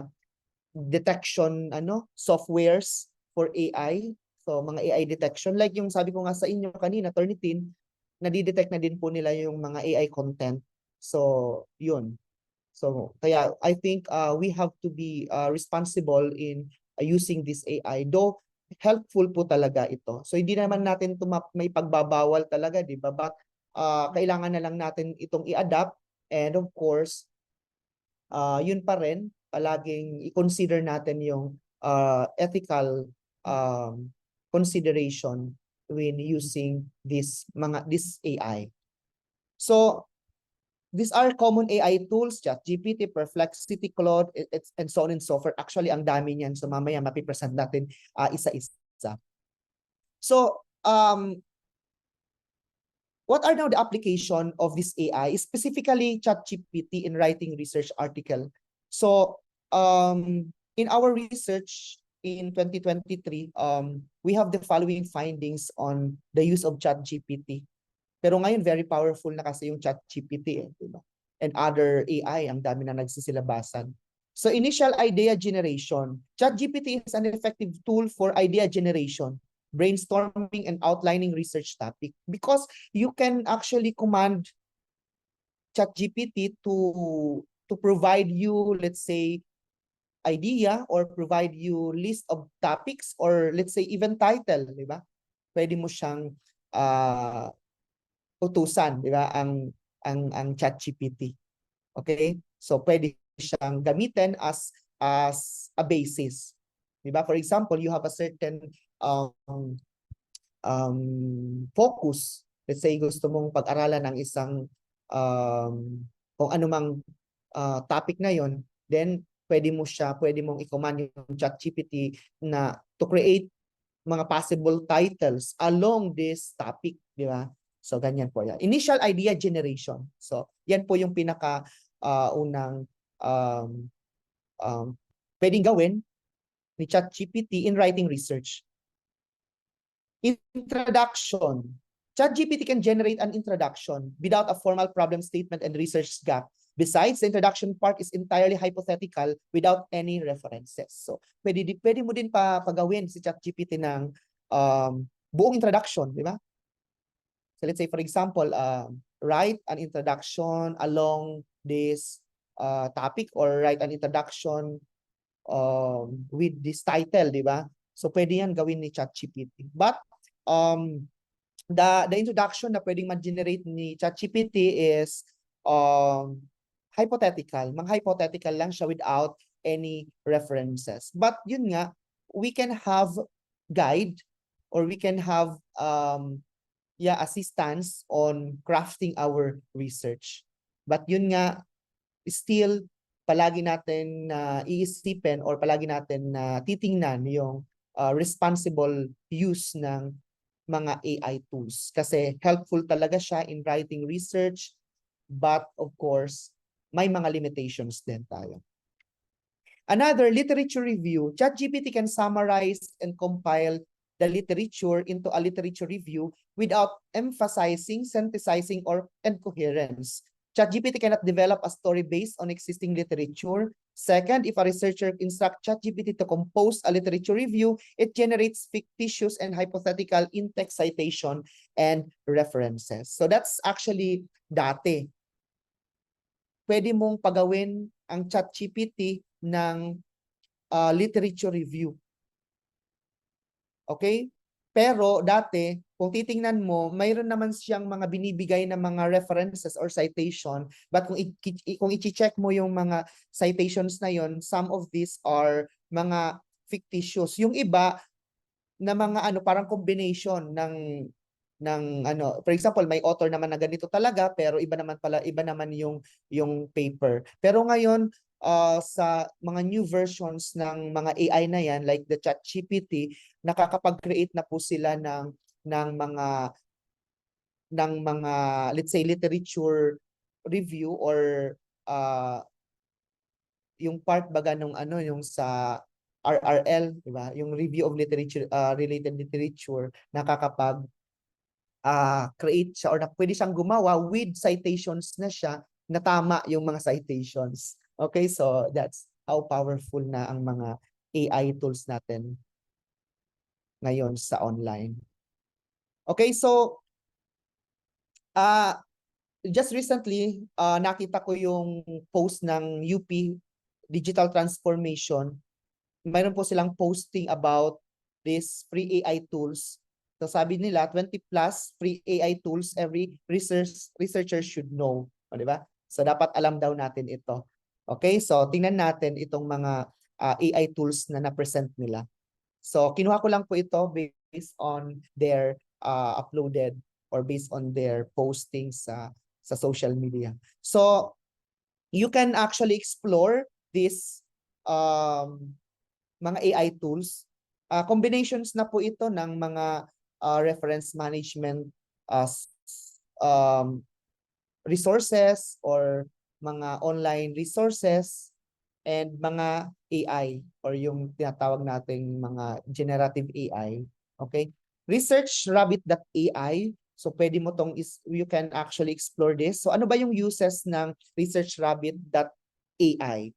detection softwares for AI. So mga AI detection like yung sabi ko nga sa inyo kanina, Turnitin, nadi-detect na din po nila yung mga AI content. So yun. So kaya I think we have to be responsible in using this AI. Though helpful po talaga ito. So hindi naman natin may pagbabawal talaga, di ba? But kailangan na lang natin itong i-adapt, and of course, yun pa rin, palaging i-consider natin yung ethical consideration when using this AI. So these are common AI tools, ChatGPT, Perplexity, Claude, and so on and so forth. Actually, ang dami niyan. So mamaya mapipresent natin isa-isa. So what are now the application of this AI, specifically ChatGPT in writing research article? So in our research in 2023, we have the following findings on the use of ChatGPT. Pero ngayon, very powerful na kasi yung ChatGPT, diba? And other AI, ang dami na nagsisilabasan. So initial idea generation. ChatGPT is an effective tool for idea generation, brainstorming, and outlining research topic, because you can actually command ChatGPT to provide you, let's say, idea, or provide you list of topics, or let's say even title, di ba? Pwede mo siyang utusan, di ba? Ang ChatGPT. Okay? So pwede siyang gamitin as a basis. Di ba? For example, you have a certain focus. Let's say gusto mong pag-aralan ng isang kung anumang topic na yon, then pwede mong i-command yung ChatGPT na to create mga possible titles along this topic, di ba? So ganyan po yan. Initial idea generation. So yan po yung pinaka unang pwedeng gawin ni ChatGPT in writing research. Introduction. ChatGPT can generate an introduction without a formal problem statement and research gap. Besides, the introduction part is entirely hypothetical without any references. So, pwede mo din pagawin si ChatGPT ng buong introduction, di ba? So, let's say, for example, write an introduction along this topic, or write an introduction with this title, di ba? So, pwede yan gawin ni ChatGPT. But, the introduction na pwedeng ma-generate ni ChatGPT is hypothetical. Hypothetical lang siya without any references. But yun nga, we can have guide, or we can have assistance on crafting our research. But yun nga, still palagi natin iisipin, or palagi natin titingnan yung responsible use ng mga AI tools, kasi helpful talaga siya in writing research, but of course may mga limitations din tayo. Another, literature review. ChatGPT can summarize and compile the literature into a literature review without emphasizing, synthesizing, and coherence. ChatGPT cannot develop a story based on existing literature. Second, if a researcher instructs ChatGPT to compose a literature review, it generates fictitious and hypothetical in-text citation and references. So that's actually dati. Pwede mong pagawin ang ChatGPT ng literature review. Okay? Pero dati, kung titingnan mo, mayroon naman siyang mga binibigay na mga references or citation, but kung i-check mo yung mga citations na yon, some of these are mga fictitious. Yung iba na mga parang combination ng for example, may author naman na ganito talaga, pero iba naman yung paper. Pero ngayon, sa mga new versions ng mga AI na yan, like the ChatGPT, nakakapag-create na po sila ng mga let's say literature review, or yung part baga nung yung sa RRL, di ba? Yung review of literature, related literature, nakakapag create siya, or pwede siyang gumawa with citations na siya na tama yung mga citations. Okay, so that's how powerful na ang mga AI tools natin ngayon sa online. Okay, so just recently, nakita ko yung post ng UP Digital Transformation. Mayroon po silang posting about these free AI tools. So sabi nila 20 plus free AI tools every researcher should know, o, di ba? So dapat alam daw natin ito. Okay, so tingnan natin itong mga AI tools na na-present nila. So kinuha ko lang po ito based on their uploaded or based on their postings sa social media. So you can actually explore this mga AI tools. Combinations na po ito ng mga reference management resources or mga online resources and mga AI or yung tinatawag nating mga generative AI. Okay? ResearchRabbit.ai. So pwede mo you can actually explore this. So ano ba yung uses ng ResearchRabbit.ai?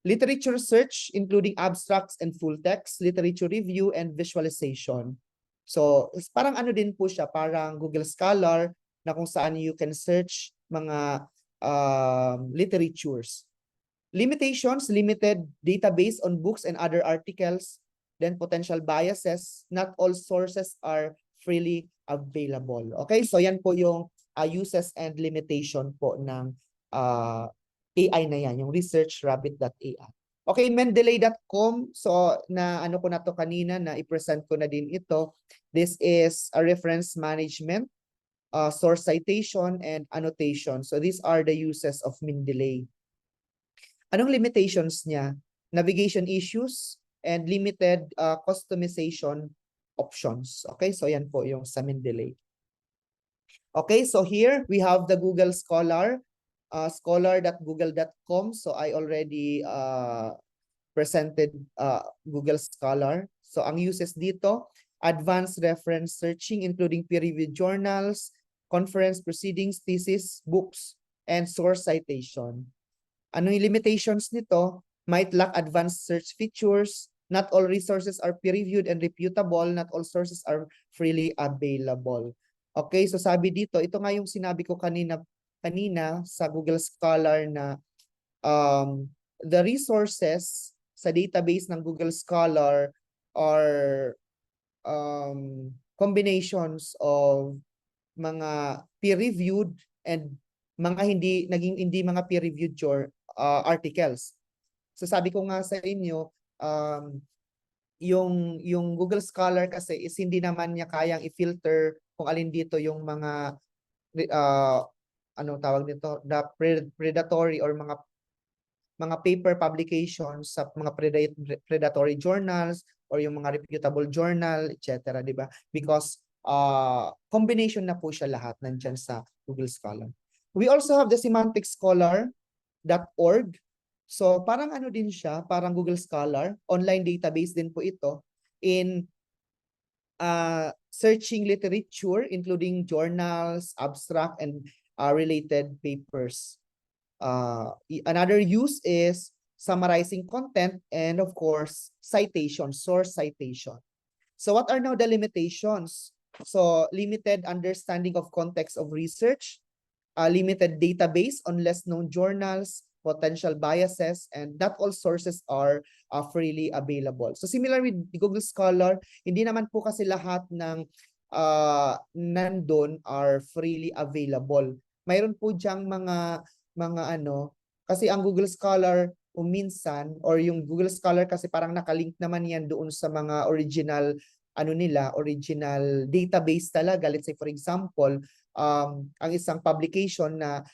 Literature search, including abstracts and full text, literature review, and visualization. So, parang ano din po siya, parang Google Scholar na kung saan you can search mga literatures. Limitations, limited database on books and other articles, then potential biases, not all sources are freely available. Okay, so yan po yung uses and limitation po ng AI na yan, yung researchrabbit.ai. Okay, mendeley.com. So, na ano ko na to kanina, na i-present ko na din ito. This is a reference management, source citation, and annotation. So, these are the uses of Mendeley. Anong limitations niya? Navigation issues and limited customization options. Okay, so yan po yung sa Mendeley. Okay, so here we have the Google Scholar, scholar.google.com. So I already presented Google Scholar. So ang uses dito, advanced reference searching including peer-reviewed journals, conference proceedings, thesis, books, and source citation. Ano yung limitations nito? Might lack advanced search features. Not all resources are peer-reviewed and reputable. Not all sources are freely available. Okay, so sabi dito, ito nga yung sinabi ko kanina sa Google Scholar na the resources sa database ng Google Scholar are combinations of mga peer-reviewed and mga hindi mga peer-reviewed articles. So sabi ko nga sa inyo, yung Google Scholar kasi is hindi naman niya kayang i-filter kung alin dito yung mga ano tawag nito, the predatory or mga paper publications sa mga predatory journals or yung mga reputable journal, etc. Di ba? Because combination na po siya lahat nandyan sa Google Scholar. We also have the semanticscholar.org. So parang ano din siya, parang Google Scholar, online database din po ito in searching literature including journals, abstract, and related papers. Another use is summarizing content and of course citation, source citation. So what are now the limitations? So limited understanding of context of research, limited database on less known journals, potential biases, and not all sources are freely available. So similar with Google Scholar, hindi naman po kasi lahat ng nandun are freely available. Mayroon po diyang mga ano, kasi ang Google Scholar minsan, or yung Google Scholar kasi parang nakalink naman yan doon sa mga original ano nila, original database talaga. Let's say for example, ang isang publication na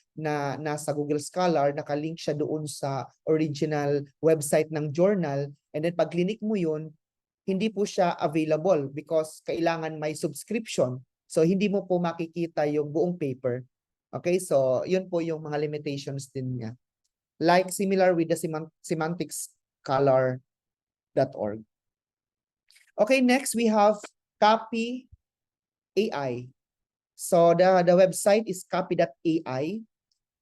nasa Google Scholar, nakalink siya doon sa original website ng journal, and then pag clinic mo yun, hindi po siya available because kailangan may subscription. So hindi mo po makikita yung buong paper. Okay, so yun po yung mga limitations din niya. Like similar with the semanticscholar.org. Okay, next we have Copy AI. So the website is copy.ai.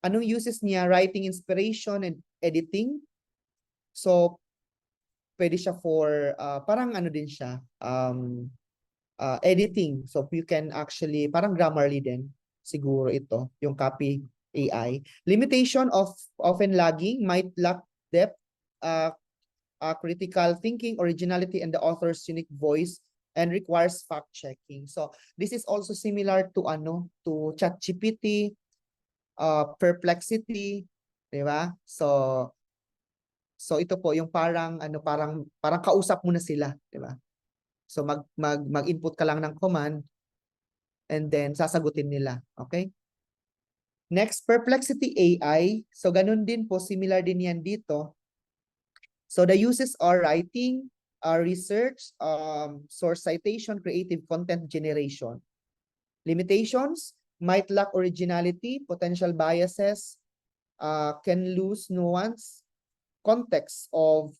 Anong uses niya? Writing inspiration and editing. So pwede siya for parang ano din siya, editing. So you can actually parang Grammarly din siguro ito, yung Copy AI. Limitation of often lagging, might lack depth, critical thinking, originality, and the author's unique voice, and requires fact-checking. So this is also similar to ChatGPT, Perplexity, di ba? So ito po yung parang kausap mo na sila, di ba? So mag-input ka lang ng command and then sasagutin nila, okay? Next, Perplexity AI. So ganun din po, similar din yan dito. So the uses are writing, research, source citation, creative content generation. Limitations might lack originality, potential biases, can lose nuance, context of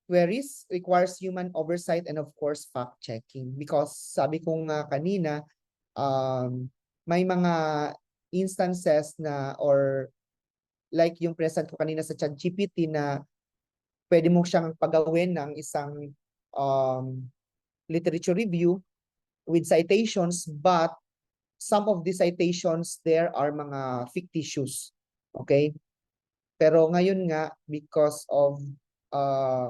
queries, requires human oversight, and of course, fact-checking. Because sabi ko nga kanina, may mga instances na or like yung present ko kanina sa ChatGPT na pwede mo siyang pagawin ng isang literature review with citations, but some of the citations there are mga fictitious. Okay? Pero ngayon nga, because of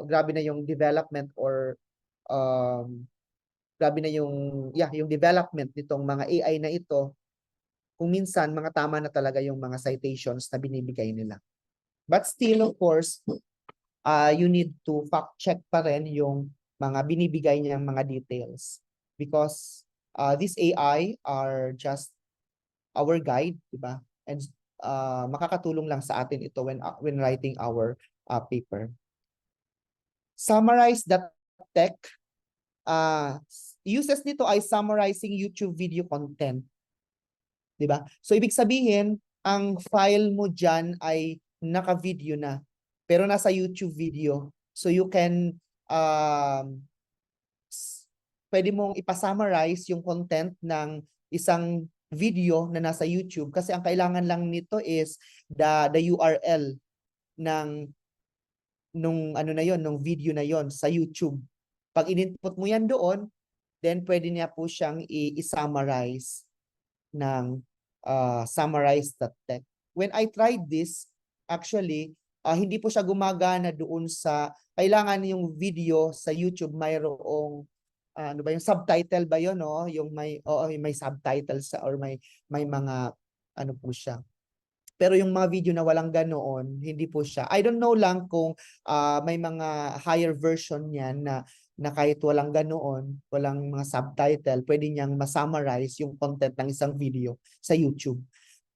grabe na yung development or grabe na yung development nitong mga AI na ito, kung minsan mga tama na talaga yung mga citations na binibigay nila. But still, of course, you need to fact check pa rin yung mga binibigay niyang mga details because this AI are just our guide, di ba? And makakatulong lang sa atin ito when writing our paper. Summarize the tech. Uses nito ay summarizing YouTube video content. Di ba? So ibig sabihin, ang file mo dyan ay naka-video na, pero nasa YouTube video. So you can pwede mong ipasummarize yung content ng isang video na nasa YouTube kasi ang kailangan lang nito is the URL ng nung video na yon sa YouTube. Pag in-input mo yan doon, then pwede niya po siyang i-summarize ng summarize that text. When I tried this, actually, hindi po siya gumagana doon sa kailangan yung video sa YouTube mayroong yung subtitle ba yun, no? Yung may subtitles or may mga po siya. Pero yung mga video na walang ganoon, hindi po siya. I don't know lang kung may mga higher version niyan na kahit walang ganoon, walang mga subtitle, pwede niyang ma-summarize yung content ng isang video sa YouTube.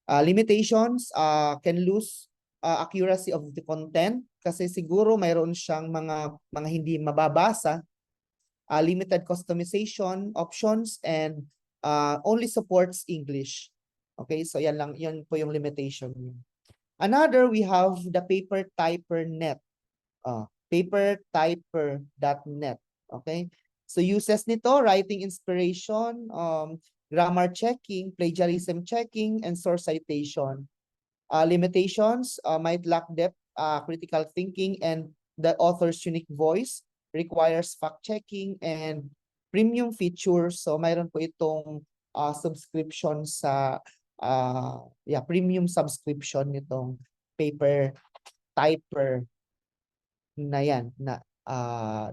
Limitations, can lose accuracy of the content kasi siguro mayroon siyang mga hindi mababasa, limited customization options, and only supports English. Okay, so yan po yung limitation niya. Another, we have the PaperTyper.net. PaperTyper.net. Okay, so uses nito, writing inspiration, grammar checking, plagiarism checking, and source citation. Limitations might lack depth, critical thinking, and the author's unique voice, requires fact-checking, and premium features. So mayroon po itong subscription sa premium subscription nitong PaperTyper na yan na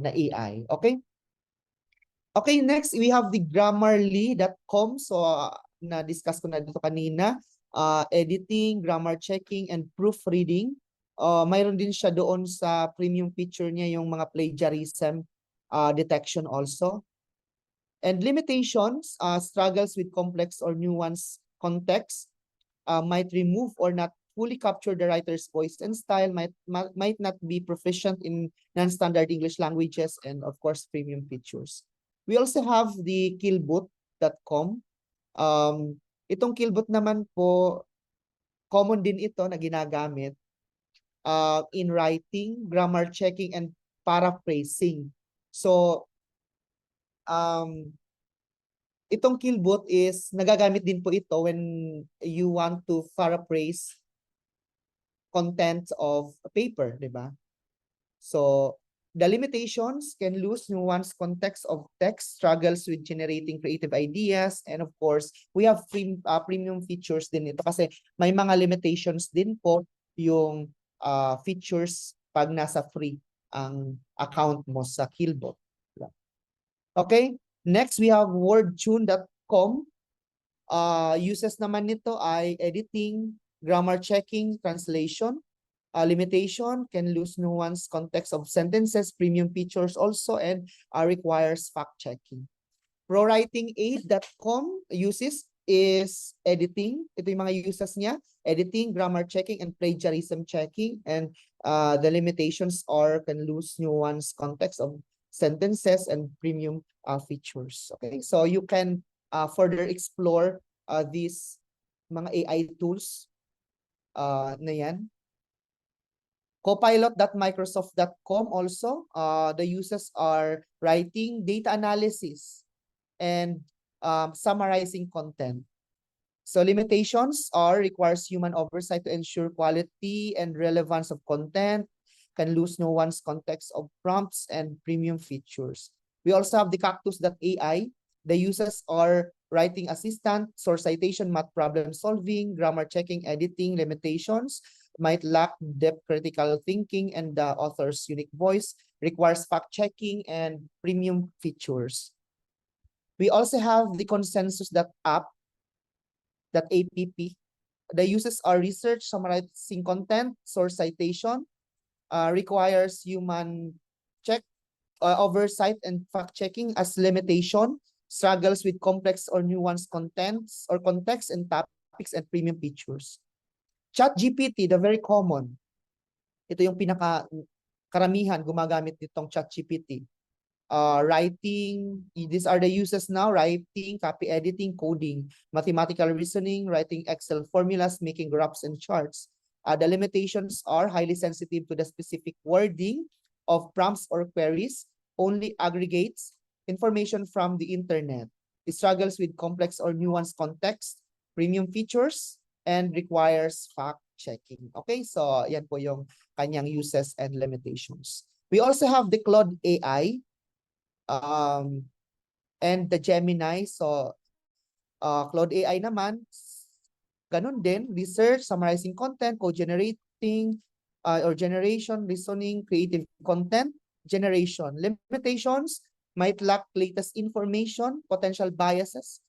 AI. Okay? Okay, next we have the Grammarly.com. So na-discuss ko na dito kanina. Editing, grammar checking, and proofreading. Mayroon din siya doon sa premium feature niya yung mga plagiarism detection also. And limitations, struggles with complex or nuanced context, might remove or not fully capture the writer's voice and style, might not be proficient in non-standard English languages, and of course, premium features. We also have the Killbot.com. Itong Killbot naman po, common din ito na ginagamit in writing, grammar checking, and paraphrasing. So, itong Killbot is nagagamit din po ito when you want to paraphrase content of a paper, di ba? So, the limitations can lose nuanced context of text, struggles with generating creative ideas, and of course, we have premium features din ito kasi may mga limitations din po yung features pag nasa free. ang account mo sa Killbot. Okay? Next, we have wordtune.com. Uses naman nito ay editing, grammar checking, translation. Limitation can lose nuance, context of sentences, premium features also, and requires fact checking. ProWritingAid.com uses is editing. Ito yung mga uses niya. Editing, grammar checking, and plagiarism checking. And the limitations are can lose nuance, context of sentences, and premium features. Okay, so you can further explore these mga AI tools na yan. Copilot.microsoft.com also, the uses are writing, data analysis, and summarizing content. So limitations are requires human oversight to ensure quality and relevance of content, can lose nuance, context of prompts, and premium features. We also have the Cactus.ai. The uses are writing assistant, source citation, math problem solving, grammar checking, editing. Limitations might lack depth, critical thinking, and the author's unique voice, requires fact checking and premium features. We also have the consensus.app. The uses are research, summarizing content, source citation, requires human check, oversight, and fact checking. As limitation, struggles with complex or nuanced contents or context and topics and premium features. ChatGPT, the very common. Ito yung karamihan gumagamit nitong ChatGPT. Writing, these are the uses now: writing, copy editing, coding, mathematical reasoning, writing Excel formulas, making graphs and charts. The limitations are highly sensitive to the specific wording of prompts or queries, only aggregates information from the internet. It struggles with complex or nuanced context, premium features, and requires fact checking. Okay, so yan po yung kanyang uses and limitations. We also have the Claude AI and the Gemini. So Claude AI naman, ganun din, research, summarizing content, co-generating, or generation, reasoning, creative content, generation. Limitations might lack latest information, potential biases,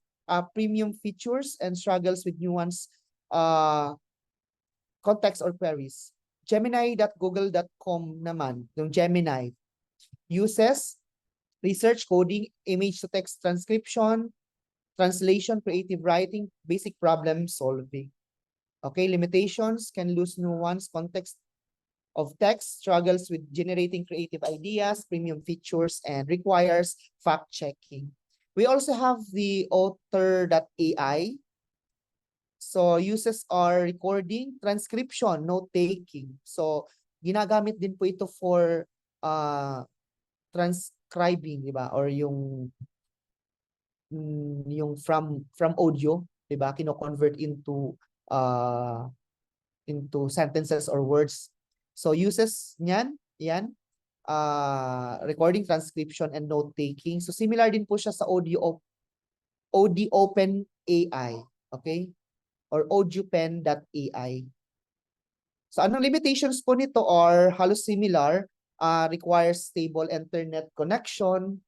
premium features, and struggles with nuance, context or queries. Gemini.google.com naman, yung Gemini, uses research, coding, image to text transcription, translation, creative writing, basic problem solving. Okay, limitations can lose nuance, context of text, struggles with generating creative ideas, premium features, and requires fact checking. We also have the Author.ai. So uses are recording, transcription, note-taking. So ginagamit din po ito for transcribing, di ba? Or yung from audio, di ba? Kino-convert into sentences or words. So uses niyan, yan, recording, transcription, and note-taking. So similar din po siya sa Open AI, okay? Or audiopen.ai. So anong limitations po nito are halos similar, requires stable internet connection,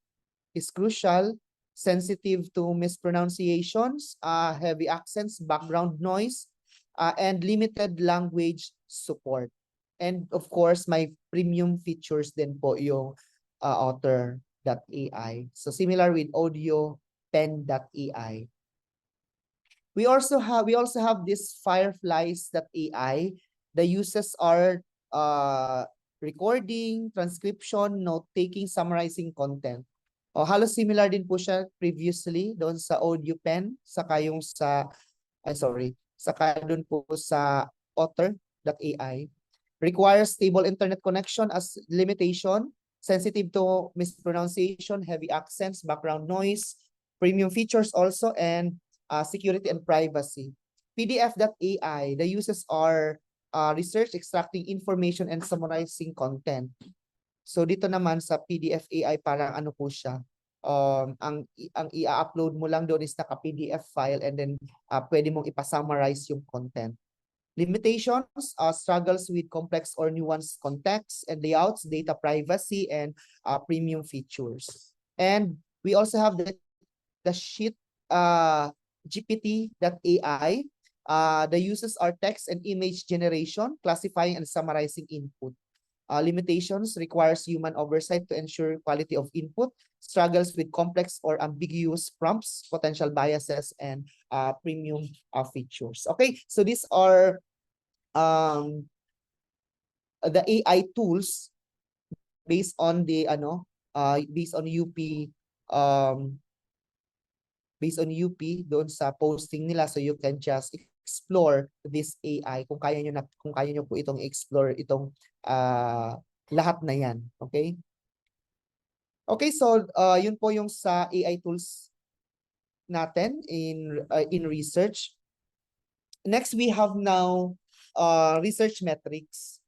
is crucial, sensitive to mispronunciations, heavy accents, background noise, and limited language support. And of course, my premium features din po yung Author.ai. So similar with audiopen.ai. We also have this Fireflies.ai. The uses are recording, transcription, note-taking, summarizing content. Halos similar din po siya previously doon sa AudioPen, saka yung saka doon po sa Author.ai. Requires stable internet connection as limitation, sensitive to mispronunciation, heavy accents, background noise, premium features also, and security and privacy. PDF.ai, the uses are research, extracting information, and summarizing content. So dito naman sa PDF AI, parang ano po siya, ang i-upload mo lang doon is naka-PDF file, and then pwede mong ipasummarize yung content. Limitations, struggles with complex or nuanced contexts and layouts, data privacy, and premium features. And we also have the sheet GPT.ai. The uses are text and image generation, classifying and summarizing input. Limitations requires human oversight to ensure quality of input, struggles with complex or ambiguous prompts, potential biases, and premium features. Okay, so these are the AI tools based on the based on UP doon sa posting nila, so you can just explore this AI kung kaya nyo po itong explore itong lahat na yan. Okay? Okay, so yun po yung sa AI tools natin in research. Next, we have now research metrics.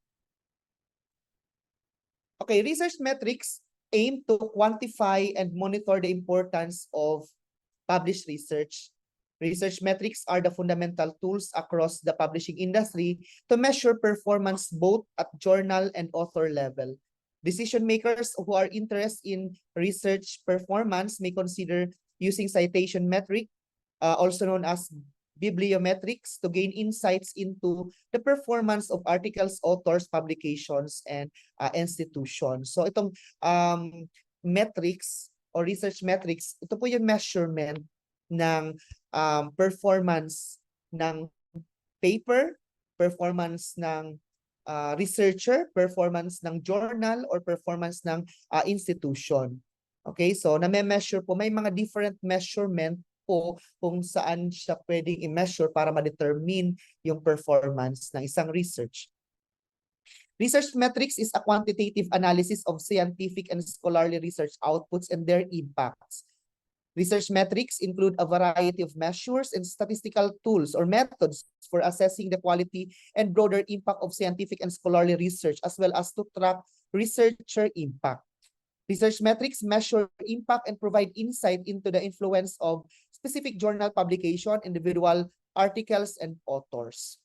Okay, research metrics aim to quantify and monitor the importance of published research. Research metrics are the fundamental tools across the publishing industry to measure performance both at journal and author level. Decision makers who are interested in research performance may consider using citation metric, also known as bibliometrics, to gain insights into the performance of articles, authors, publications, and institutions. So itong metrics or research metrics, ito po yung measurement ng performance ng paper, performance ng researcher, performance ng journal, or performance ng institution. Okay, so na-measure po, may mga different measurement po kung saan siya pwedeng i-measure para ma-determine yung performance ng isang research. Research metrics is a quantitative analysis of scientific and scholarly research outputs and their impacts. Research metrics include a variety of measures and statistical tools or methods for assessing the quality and broader impact of scientific and scholarly research, as well as to track researcher impact. Research metrics measure impact and provide insight into the influence of specific journal publication, individual articles, and authors.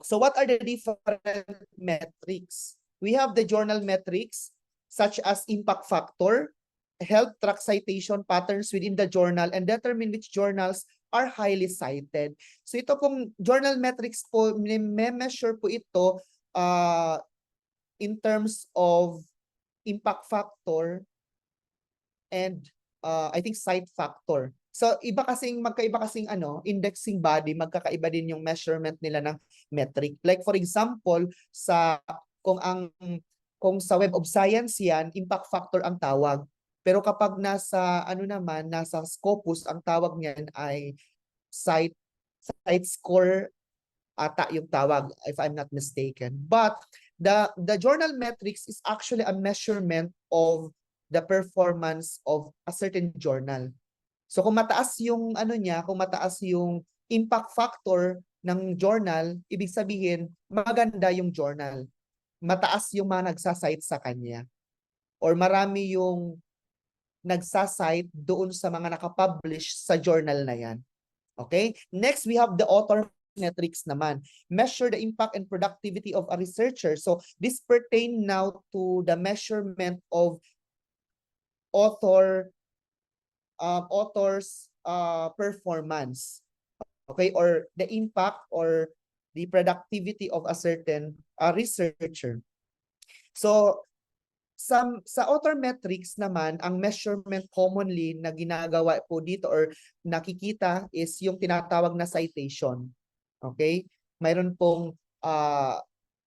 So what are the different metrics? We have the journal metrics such as impact factor, help track citation patterns within the journal, and determine which journals are highly cited. So ito pong journal metrics po, measure po ito in terms of impact factor and I think cite factor. So magkaiba kasing indexing body, magkakaiba din yung measurement nila ng metric. Like for example, kung sa Web of Science yan, impact factor ang tawag. Pero kapag nasa nasa Scopus, ang tawag niyan ay cite score ata yung tawag, if I'm not mistaken. But the journal metrics is actually a measurement of the performance of a certain journal. So kung mataas yung kung mataas yung impact factor ng journal, ibig sabihin maganda yung journal. Mataas yung mga nagsasite sa kanya. Or marami yung nagsasite doon sa mga nakapublish sa journal na yan. Okay? Next, we have the author metrics naman. Measure the impact and productivity of a researcher. So this pertain now to the measurement of author's performance. Okay? Or the impact or the productivity of a certain researcher. So sa author metrics naman, ang measurement commonly na ginagawa po dito or nakikita is yung tinatawag na citation. Okay? Mayroon pong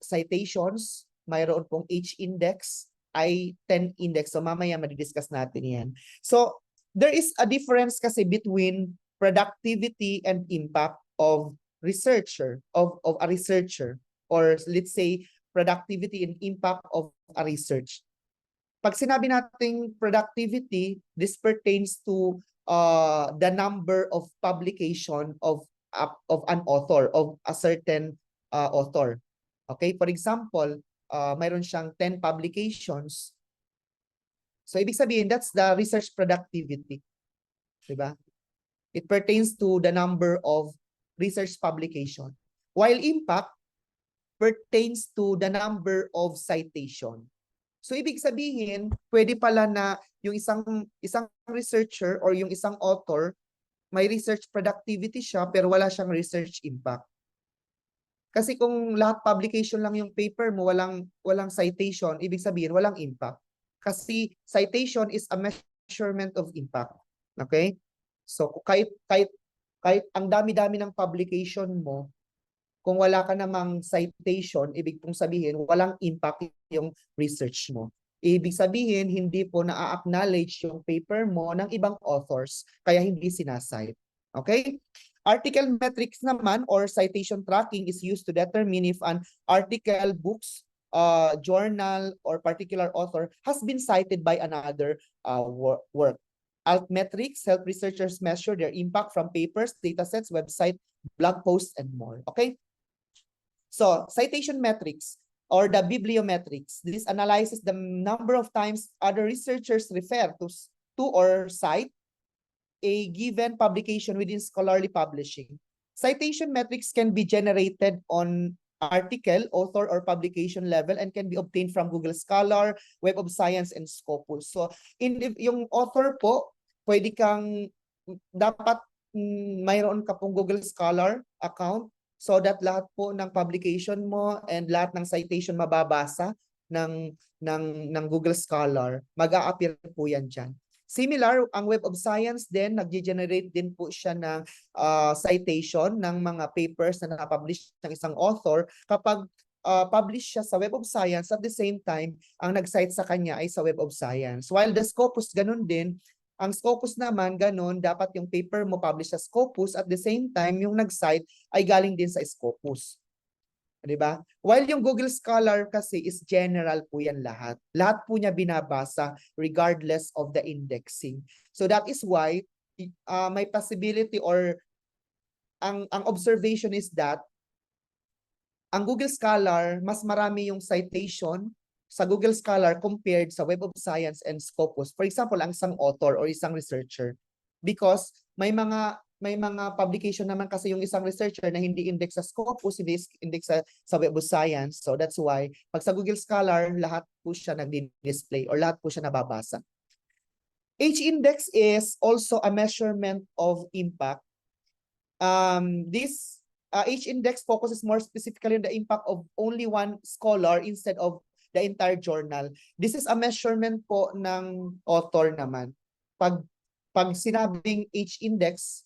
citations, mayroon pong H-index, I-10 index. So mamaya madidiscuss natin yan. So there is a difference kasi between productivity and impact of researcher, of a researcher, or let's say productivity and impact of a research. Pag sinabi nating productivity, this pertains to the number of publication of an author, of a certain author. Okay? For example, mayroon siyang 10 publications. So, ibig sabihin, that's the research productivity. Diba? It pertains to the number of research publication. While impact pertains to the number of citation. So ibig sabihin, pwede pala na yung isang researcher or yung isang author, may research productivity siya pero wala siyang research impact. Kasi kung lahat publication lang yung paper mo, walang citation, ibig sabihin walang impact. Kasi citation is a measurement of impact. Okay? So kahit ang dami-dami ng publication mo, kung wala ka namang citation, ibig pong sabihin walang impact yung research mo. Ibig sabihin hindi po na-acknowledge yung paper mo ng ibang authors, kaya hindi sinasite. Okay? Article metrics naman or citation tracking is used to determine if an article, books, journal, or particular author has been cited by another work. Altmetrics help researchers measure their impact from papers, datasets, website, blog posts, and more. Okay? So, citation metrics or the bibliometrics. This analyzes the number of times other researchers refer to or cite a given publication within scholarly publishing. Citation metrics can be generated on article, author, or publication level and can be obtained from Google Scholar, Web of Science, and Scopus. So, yung author po, pwede kang, dapat mayroon ka pong Google Scholar account so that lahat po ng publication mo and lahat ng citation mababasa ng Google Scholar, mag-a-appear po yan dyan. Similar, ang Web of Science din, nag-generate din po siya ng citation ng mga papers na na-publish ng isang author kapag publish siya sa Web of Science, at the same time, ang nag-cite sa kanya ay sa Web of Science. While the Scopus, ganun din. Ang Scopus naman, ganun, dapat yung paper mo publish sa Scopus, at the same time, yung nag-cite ay galing din sa Scopus. Diba? While yung Google Scholar kasi is general po yan lahat. Lahat po niya binabasa regardless of the indexing. So that is why may possibility or ang observation is that ang Google Scholar, mas marami yung citation sa Google Scholar compared sa Web of Science and Scopus. For example, ang isang author or isang researcher. Because may mga publication naman kasi yung isang researcher na hindi index sa Scopus, hindi index sa Web of Science. So that's why, pag sa Google Scholar, lahat po siya nag-display or lahat po siya nababasa. H-index is also a measurement of impact. This H-index focuses more specifically on the impact of only one scholar instead of the entire journal. This is a measurement po ng author naman. Pag sinabing H-index,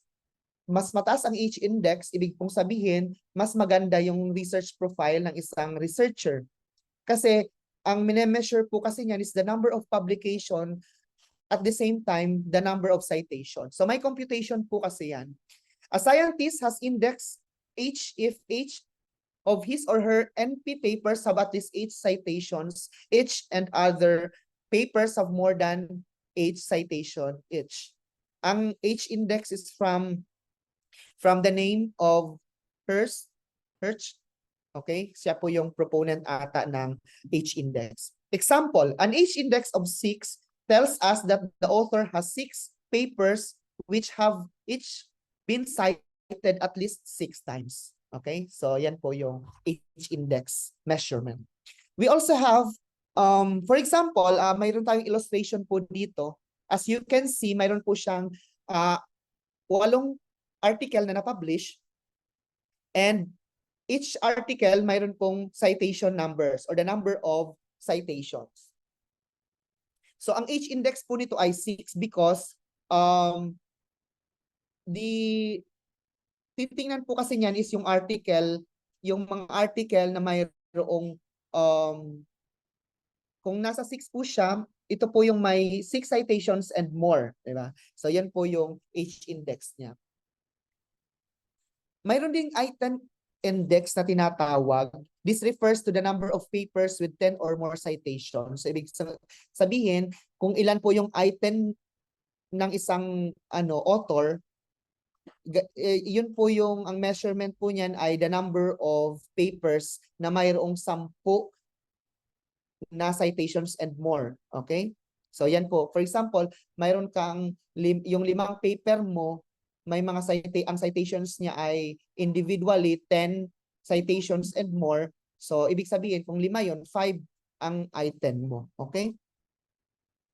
mas mataas ang H-index, ibig pong sabihin, mas maganda yung research profile ng isang researcher. Kasi, ang minemeasure po kasi niyan is the number of publication at the same time, the number of citations. So, may computation po kasi yan. A scientist has indexed H if H of his or her NP papers have at least 8 citations each and other papers have more than 8 citation each. Ang H-index is from the name of Hirsch. Okay? Siya po yung proponent ata ng H-index. Example, an H-index of 6 tells us that the author has 6 papers which have each been cited at least 6 times. Okay? So, yan po yung H-index measurement. We also have, for example, mayroon tayong illustration po dito. As you can see, mayroon po siyang 8 article na na-publish, and each article mayroon pong citation numbers or the number of citations. So ang H-index po nito ay 6 because titingnan po kasi niyan is yung article, yung mga article na mayroong kung nasa 6 po siya, ito po yung may 6 citations and more, di ba? So yan po yung H-index niya. Mayroon ding item index na tinatawag. This refers to the number of papers with 10 or more citations. So, ibig sabihin, kung ilan po yung item ng isang author, yun po yung, ang measurement po niyan ay the number of papers na mayroong 10 na citations and more. Okay? So, yan po. For example, mayroon kang yung 5 paper mo, may mga ang citations niya ay individually 10 citations and more. So, ibig sabihin, kung 5 yon, 5 ang item mo. Okay?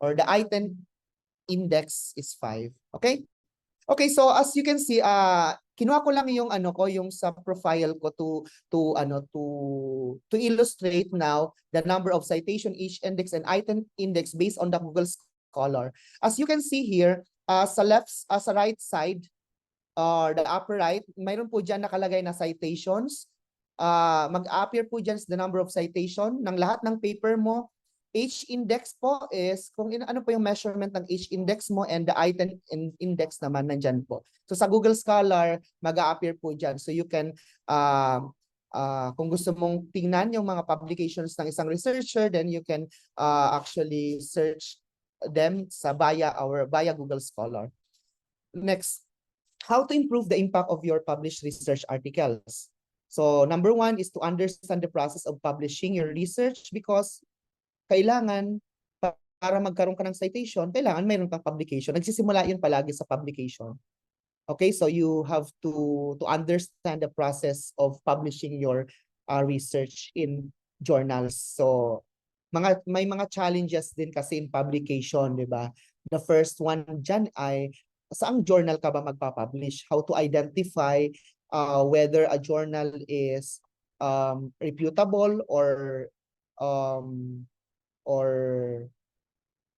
Or the item index is 5. Okay? Okay, so as you can see, kinuha ko lang yung ano ko, yung sa profile ko to illustrate now the number of citation each index and item index based on the Google Scholar. As you can see here, sa right side, the upper right, mayroon po diyan nakalagay na citations. Mag-appear po diyan the number of citation ng lahat ng paper mo. H-index po is kung ano po yung measurement ng H-index mo, and the item index naman nandyan po. So sa Google Scholar, mag-a-appear po dyan. So you can, kung gusto mong tingnan yung mga publications ng isang researcher, then you can actually search them via Google Scholar. Next, how to improve the impact of your published research articles. So number 1 is to understand the process of publishing your research, because kailangan para magkaroon ka ng citation, kailangan mayroon kang publication. Nagsisimula yun palagi sa publication. Okay, so you have to understand the process of publishing your research in journals. So may mga challenges din kasi in publication, di ba? The first one dyan ay saang journal ka ba magpapublish? How to identify whether a journal is reputable or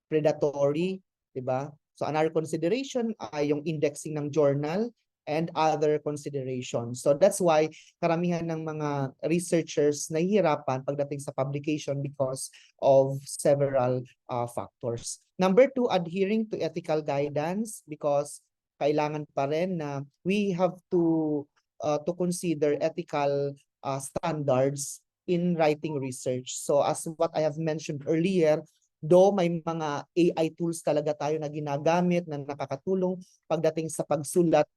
predatory, di ba? So another consideration ay yung indexing ng journal and other considerations. So that's why karamihan ng mga researchers nahihirapan pagdating sa publication because of several factors. Number 2, adhering to ethical guidance, because kailangan pa rin na we have to consider ethical standards in writing research. So as what I have mentioned earlier, though may mga AI tools talaga tayo na ginagamit na nakakatulong pagdating sa pagsulat,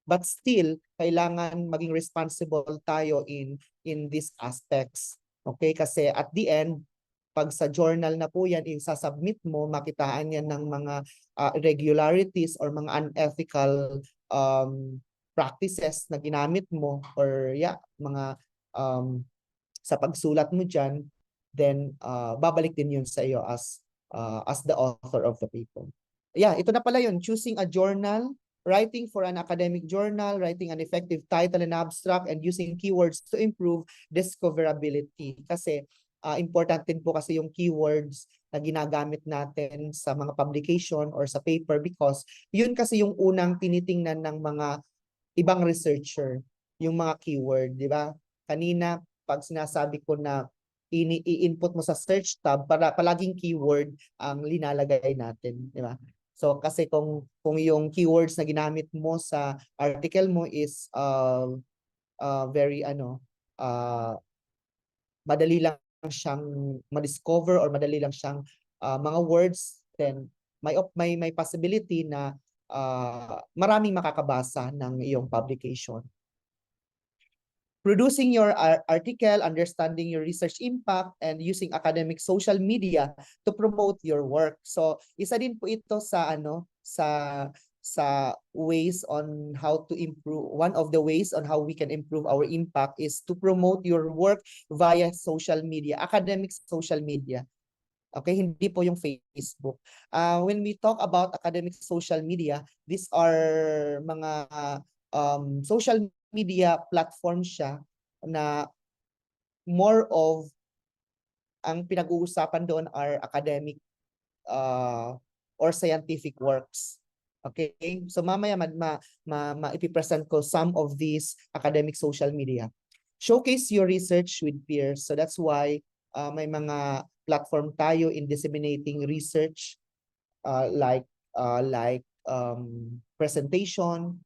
but still kailangan maging responsible tayo in these aspects. Okay? Kasi at the end, pag sa journal na po yan, isasubmit mo, makitaan yan ng mga irregularities or mga unethical practices na ginamit mo, or mga sa pagsulat mo dyan, then babalik din yun sa iyo as the author of the paper. Ito na pala yun. Choosing a journal, writing for an academic journal, writing an effective title and abstract, and using keywords to improve discoverability. Kasi important din po kasi yung keywords na ginagamit natin sa mga publication or sa paper, because yun kasi yung unang tinitingnan ng mga ibang researcher, yung mga keyword, di ba? Kanina, pag sinasabi ko na i-input mo sa search tab, para palaging keyword ang linalagay natin, di ba? So kasi kung yung keywords na ginamit mo sa article mo is very madali lang siyang ma-discover or madali lang siyang mga words, then may possibility na maraming makakabasa ng iyong publication. Producing your article, understanding your research impact, and using academic social media to promote your work. So, isa din po ito sa sa ways on how to improve. One of the ways on how we can improve our impact is to promote your work via social media, academic social media. Okay, hindi po yung Facebook. When we talk about academic social media, these are mga social media platform siya na more of ang pinag-uusapan doon are academic or scientific works. Okay? So mamaya ipipresent ko some of these academic social media. Showcase your research with peers. So that's why may mga platform tayo in disseminating research like presentation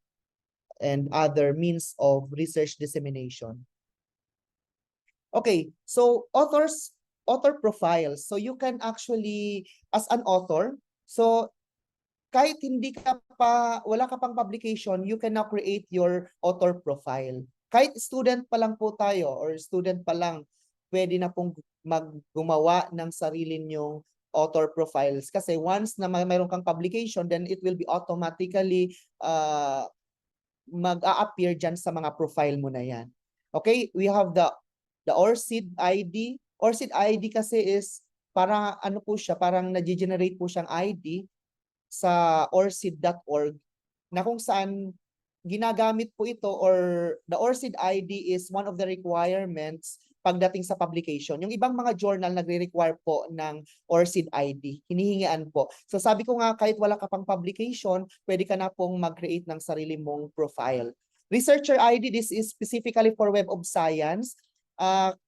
and other means of research dissemination. Okay, so author profiles. So you can actually, as an author, so kahit wala ka pang publication, you can now create your author profile. Kahit student pa lang po tayo or student pa lang, pwede na pong gumawa ng sarili nyong author profiles. Kasi once na mayroon kang publication, then it will be automatically mag-a-appear dyan sa mga profile mo na yan. Okay, we have the ORCID ID. ORCID ID kasi is para ano po siya, parang nag-generate po siyang ID sa orcid.org na kung saan ginagamit po ito, or the ORCID ID is one of the requirements pagdating sa publication. Yung ibang mga journal nagre-require po ng ORCID ID. Hinihingian po. So sabi ko nga, kahit wala ka pang publication, pwede ka na pong mag-create ng sarili mong profile. Researcher ID, this is specifically for Web of Science.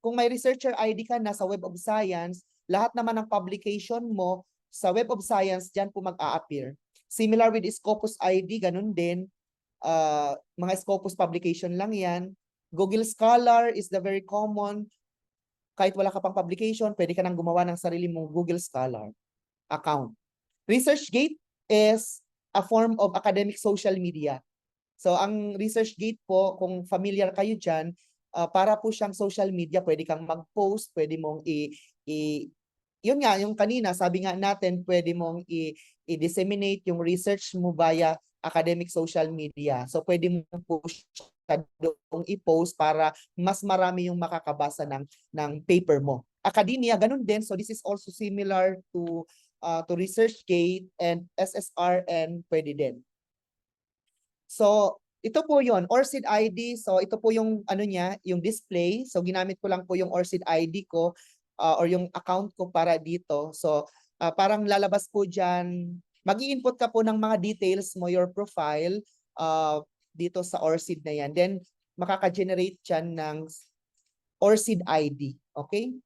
Kung may researcher ID ka na sa Web of Science, lahat naman ng publication mo sa Web of Science, dyan po mag-a-appear. Similar with Scopus ID, ganun din. Mga Scopus publication lang yan. Google Scholar is the very common. Kahit wala ka pang publication, pwede ka nang gumawa ng sarili mong Google Scholar account. ResearchGate is a form of academic social media. So ang ResearchGate po, kung familiar kayo dyan, para po siyang social media, pwede kang mag-post, pwede mong yun nga, yung kanina, sabi nga natin, pwede mong i-disseminate yung research mo via academic social media. So pwede mo po siya doong i-post para mas marami yung makakabasa ng paper mo. Academia, ganun din. So this is also similar to ResearchGate, and SSRN pwede din. So ito po yon, ORCID ID. So ito po yung ano niya, yung display. So ginamit ko lang po yung ORCID ID ko or yung account ko para dito. So parang lalabas po diyan, mag-i-input ka po ng mga details mo, your profile dito sa ORCID na yan. Then makaka-generate diyan ng ORCID ID. Okay?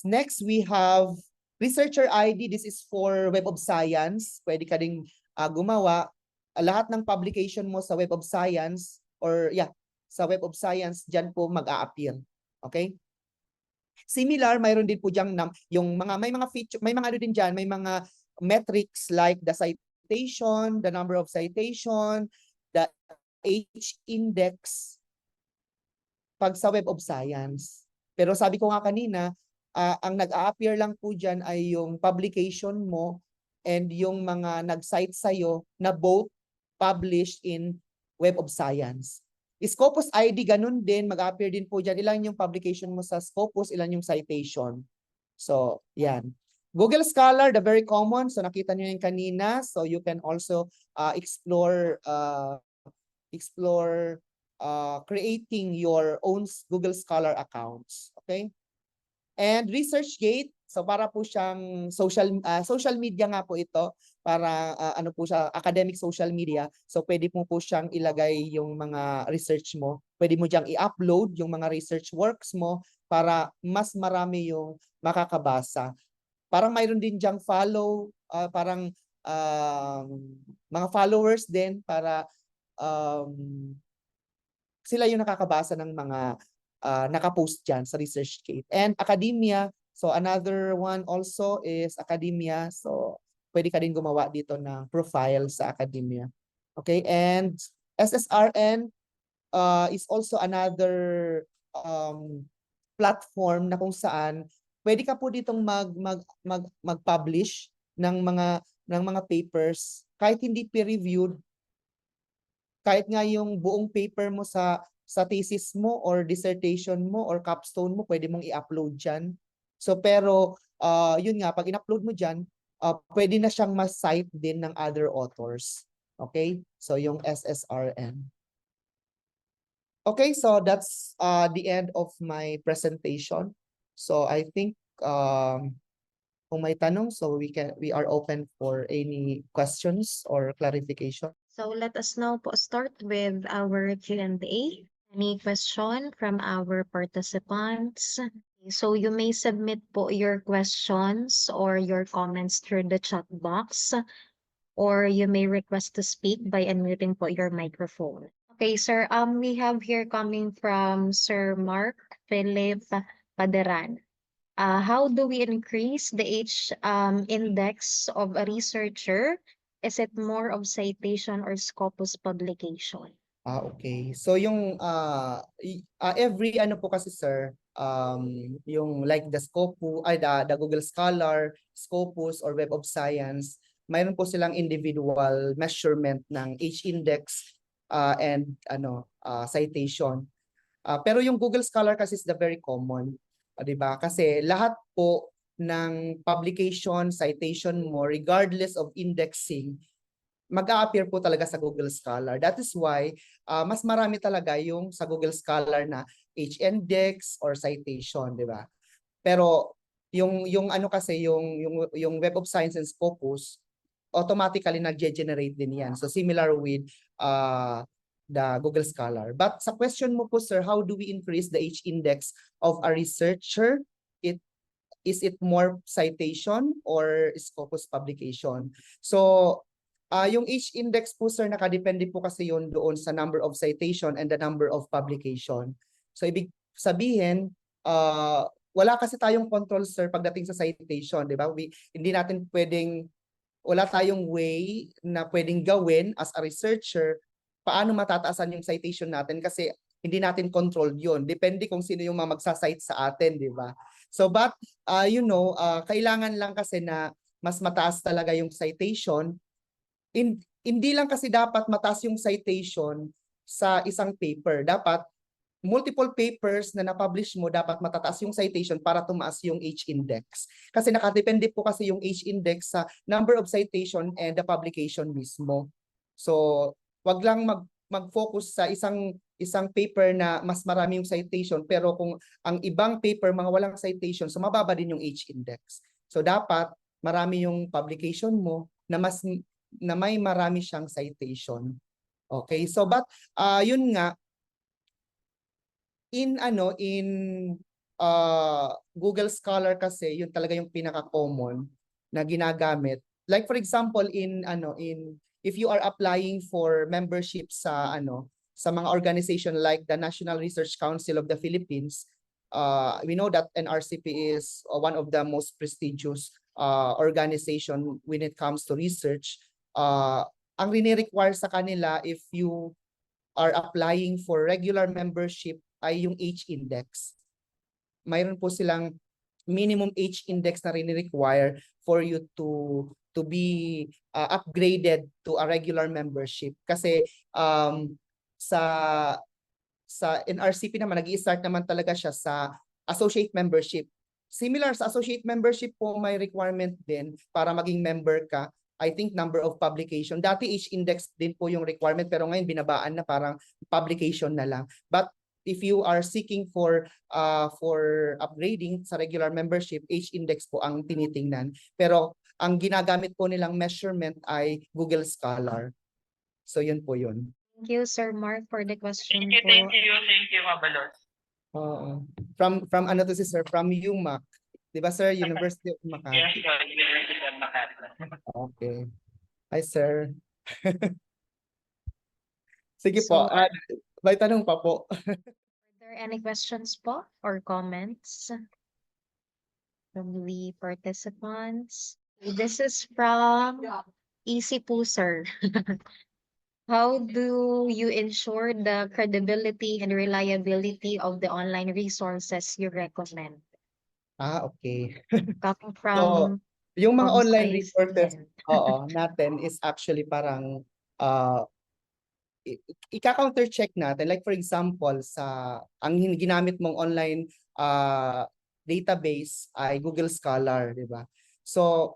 Next, we have Researcher ID. This is for Web of Science. Pwede ka ding gumawa. Lahat ng publication mo sa Web of Science, or sa Web of Science, dyan po mag-a-appear. Okay? Similar, mayroon din po dyan yung mga, may mga feature, may mga ano din dyan, may mga metrics like the citation, the number of citation, the H-index pag sa Web of Science. Pero sabi ko nga kanina, ang nag-a-appear lang po dyan ay yung publication mo and yung mga nag-cite sa'yo na both published in Web of Science. Scopus ID, ganun din, mag-appear din po dyan. Ilan yung publication mo sa Scopus, ilan yung citation. So, yan. Google Scholar, the very common. So, nakita nyo yung kanina. So, you can also explore creating your own Google Scholar accounts. Okay? And ResearchGate, so para po siyang social media nga po ito, para ano po siya, academic social media. So pwede po siyang ilagay yung mga research mo. Pwede mo diyang i-upload yung mga research works mo para mas marami yung makakabasa. Parang mayroon din diyang parang mga followers din para sila yung nakakabasa ng mga nakapost dyan sa ResearchGate. And academia, so another one also is academia. So pwede ka din gumawa dito ng profile sa academia. Okay, and SSRN is also another platform na kung saan pwede ka po ditong mag-publish ng mga papers kahit hindi peer-reviewed, kahit nga yung buong paper mo sa thesis mo or dissertation mo or capstone mo, pwede mong i-upload dyan. So pero yun nga, pag in-upload mo dyan, pwede na siyang ma-cite din ng other authors. Okay? So yung SSRN. Okay, so that's the end of my presentation. So I think kung may tanong, so we are open for any questions or clarification. So let us now start with our Q&A. Any question from our participants? So you may submit po your questions or your comments through the chat box, or you may request to speak by unmuting po your microphone. Okay, sir. We have here coming from Sir Mark Philip Paderan. How do we increase the index of a researcher? Is it more of citation or Scopus publication? Okay. So yung every ano po kasi sir, yung like the Scopus, the Google Scholar, Scopus or Web of Science, mayroon po silang individual measurement ng H-index and citation. Pero yung Google Scholar kasi is the very common, 'di ba? Kasi lahat po ng publication, citation mo, regardless of indexing, mag-a-appear po talaga sa Google Scholar. That is why mas marami talaga yung sa Google Scholar na H-index or citation, 'di ba? Pero yung ano kasi yung Web of Science and Scopus automatically nag-generate din yan. So similar with the Google Scholar. But sa question mo po sir, how do we increase the H-index of a researcher? Is it more citation or Scopus publication? So yung H-index po sir, nakadepende po kasi yun doon sa number of citation and the number of publication. So ibig sabihin, wala kasi tayong control sir pagdating sa citation, di ba? Hindi natin wala tayong way na pwedeng gawin as a researcher paano matataasan yung citation natin kasi hindi natin control yun. Depende kung sino yung magsasite sa atin, di ba? So but kailangan lang kasi na mas mataas talaga yung citation. Hindi lang kasi dapat mataas yung citation sa isang paper. Dapat multiple papers na na-publish mo, dapat matataas yung citation para tumaas yung H-index. Kasi nakadepende po kasi yung H-index sa number of citation and the publication mismo. So, wag lang mag-focus sa isang paper na mas marami yung citation, pero kung ang ibang paper mga walang citation, so mababa din yung H-index. So, dapat marami yung publication mo na may marami siyang citation. Okay? So, but yun nga, in Google Scholar kasi yun talaga yung pinaka-common na ginagamit. Like for example if you are applying for membership sa mga organization like the National Research Council of the Philippines, we know that NRCP is one of the most prestigious organization when it comes to research. Ang rini-require sa kanila if you are applying for regular membership ay yung H-index. Mayroon po silang minimum H-index na rin-require for you to be upgraded to a regular membership. Kasi sa NRCP naman, nag-i-start naman talaga siya sa associate membership. Similar sa associate membership po, may requirement din para maging member ka. I think number of publication. Dati H-index din po yung requirement pero ngayon binabaan na parang publication na lang. But if you are seeking for upgrading sa regular membership, H-index po ang tinitingnan. Pero ang ginagamit po nilang measurement ay Google Scholar. So yun po yun. Thank you, Sir Mark, for the question po. Thank you, Mabalot. From ano to si sir? From UMAC. Di ba sir? University of Yes, Makati. University of Makati. Okay. Hi sir. Sige So, po. May tanong pa po. Are there any questions po or comments from the participants? This is from Easy po, sir. How do you ensure the credibility and reliability of the online resources you recommend? Okay. Coming So, from yung mga from online Sky resources, student. natin is actually parang ika-counter check natin. Like for example, ang ginamit mong online database ay Google Scholar, di ba? So,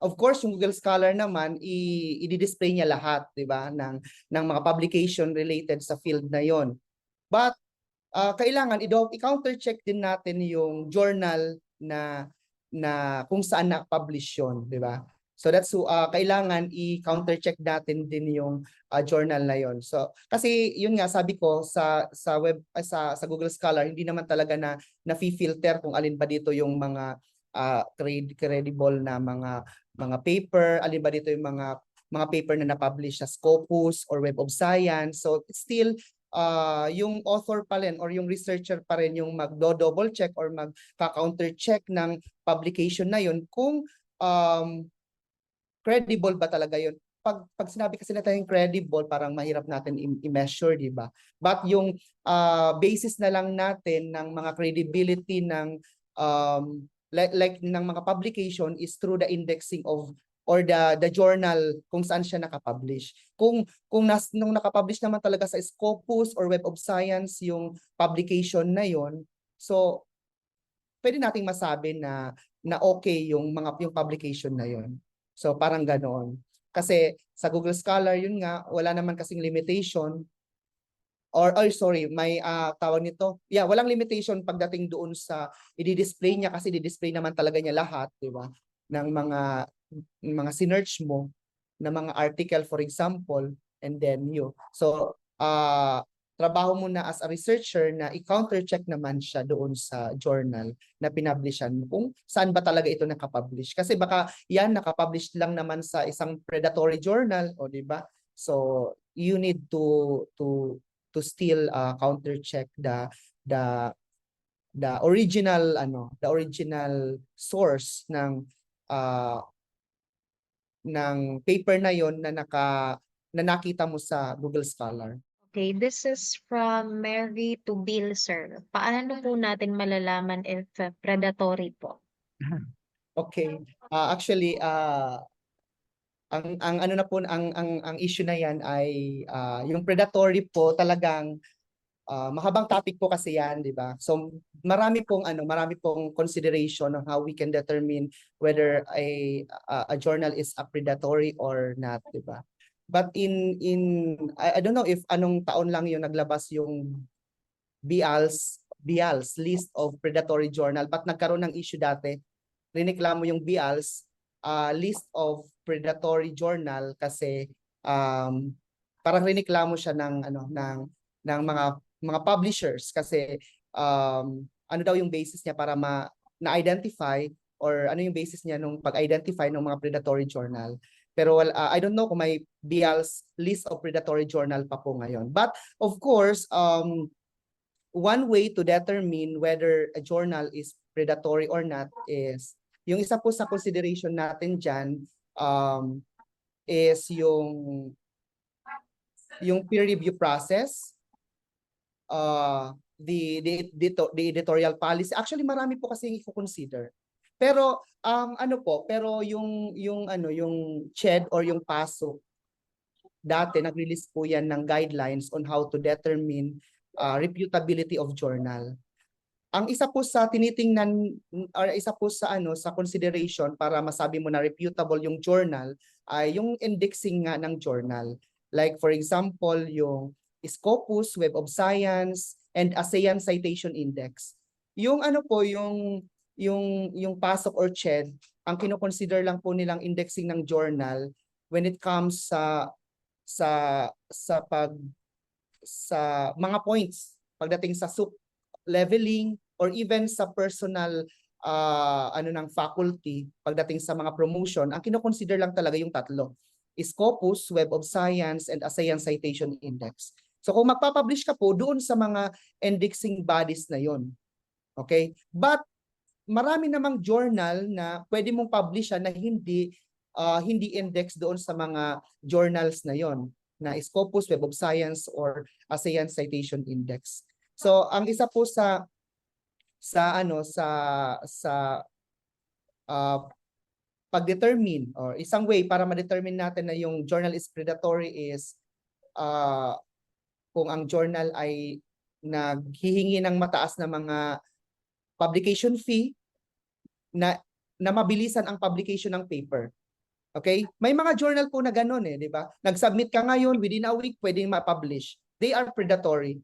of course, yung Google Scholar naman, i-display niya lahat, di ba, ng mga publication related sa field na yon. But, kailangan i-counter check din natin yung journal na kung saan na-publish yun, di ba? So that's kailangan i-counter check natin din yung journal na yon. So kasi yun nga sabi ko sa Google Scholar hindi naman talaga na fi-filter kung alin ba dito yung mga credible na mga paper, alin ba dito yung mga paper na na-publish sa Scopus or Web of Science. So still yung author pa rin or yung researcher pa rin yung magdo-double check or magka-counter check ng publication na yun kung credible ba talaga yun. Pag sinabi kasi natin credible, parang mahirap natin i-measure, di ba? But yung basis na lang natin ng mga credibility ng like ng mga publication is through the indexing of or the journal kung saan siya nakapublish. Nung nakapublish naman talaga sa Scopus or Web of Science yung publication na yon, so pwede nating masabi na okay yung publication na yon. So parang ganoon. Kasi sa Google Scholar yun nga, wala naman kasing limitation or sorry, may tawag nito. Yeah, walang limitation pagdating doon sa i-display niya kasi i-display naman talaga niya lahat, 'di ba? Ng mga sinearch mo na mga article for example, and then you. So, trabaho mo na as a researcher na i-counter check naman siya doon sa journal na pinablishan mo kung saan ba talaga ito nakapublish. Kasi baka yan nakapublish lang naman sa isang predatory journal, o 'di ba? So, you need to still counter check the original source ng paper na yon na nakita mo sa Google Scholar. Okay, this is from Mary to Bill, sir. Paano po natin malalaman if predatory po? Okay. Actually, ang ano na po ang issue na yan ay yung predatory po talagang mahabang topic po kasi yan, di ba? So marami pong consideration on how we can determine whether a journal is a predatory or not, di ba? But I don't know if anong taon lang yung naglabas yung BIALS list of predatory journal, but nagkaroon ng issue dati. Rineklamo yung BIALS list of predatory journal kasi parang rineklamo siya ng mga publishers kasi ano daw yung basis niya para na-identify or ano yung basis niya nung pag-identify ng mga predatory journal. Pero I don't know kung may BIALS list of predatory journal pa po ngayon. But of course, one way to determine whether a journal is predatory or not is yung isa po sa consideration natin dyan is yung peer review process, the editorial policy. Actually, marami po kasi i-consider. Pero yung CHED or yung PASO dati nag-release po yan ng guidelines on how to determine reputability of journal. Ang isa po sa tinitingnan or isa po sa sa consideration para masabi mo na reputable yung journal ay yung indexing nga ng journal. Like for example, yung Scopus, Web of Science, and ASEAN Citation Index. Yung yung PASOK or CHED, ang kino-consider lang po nilang indexing ng journal when it comes sa mga points pagdating sa SUP leveling or even sa personal ng faculty pagdating sa mga promotion. Ang kino-consider lang talaga yung tatlo: Scopus, Web of Science, and ASEAN Citation Index. So kung magpapublish ka po doon sa mga indexing bodies na yon, okay? But marami namang journal na pwede mong publishan na hindi index doon sa mga journals na yon, na Scopus, Web of Science, or ASEAN Citation Index. So ang isa po sa pag-determine or isang way para ma-determine natin na yung journal is predatory is kung ang journal ay naghihingi ng mataas na mga publication fee na mabilisan ang publication ng paper. Okay? May mga journal po na gano'n di ba? Nag-submit ka ngayon, within a week pwedeng ma-publish. They are predatory.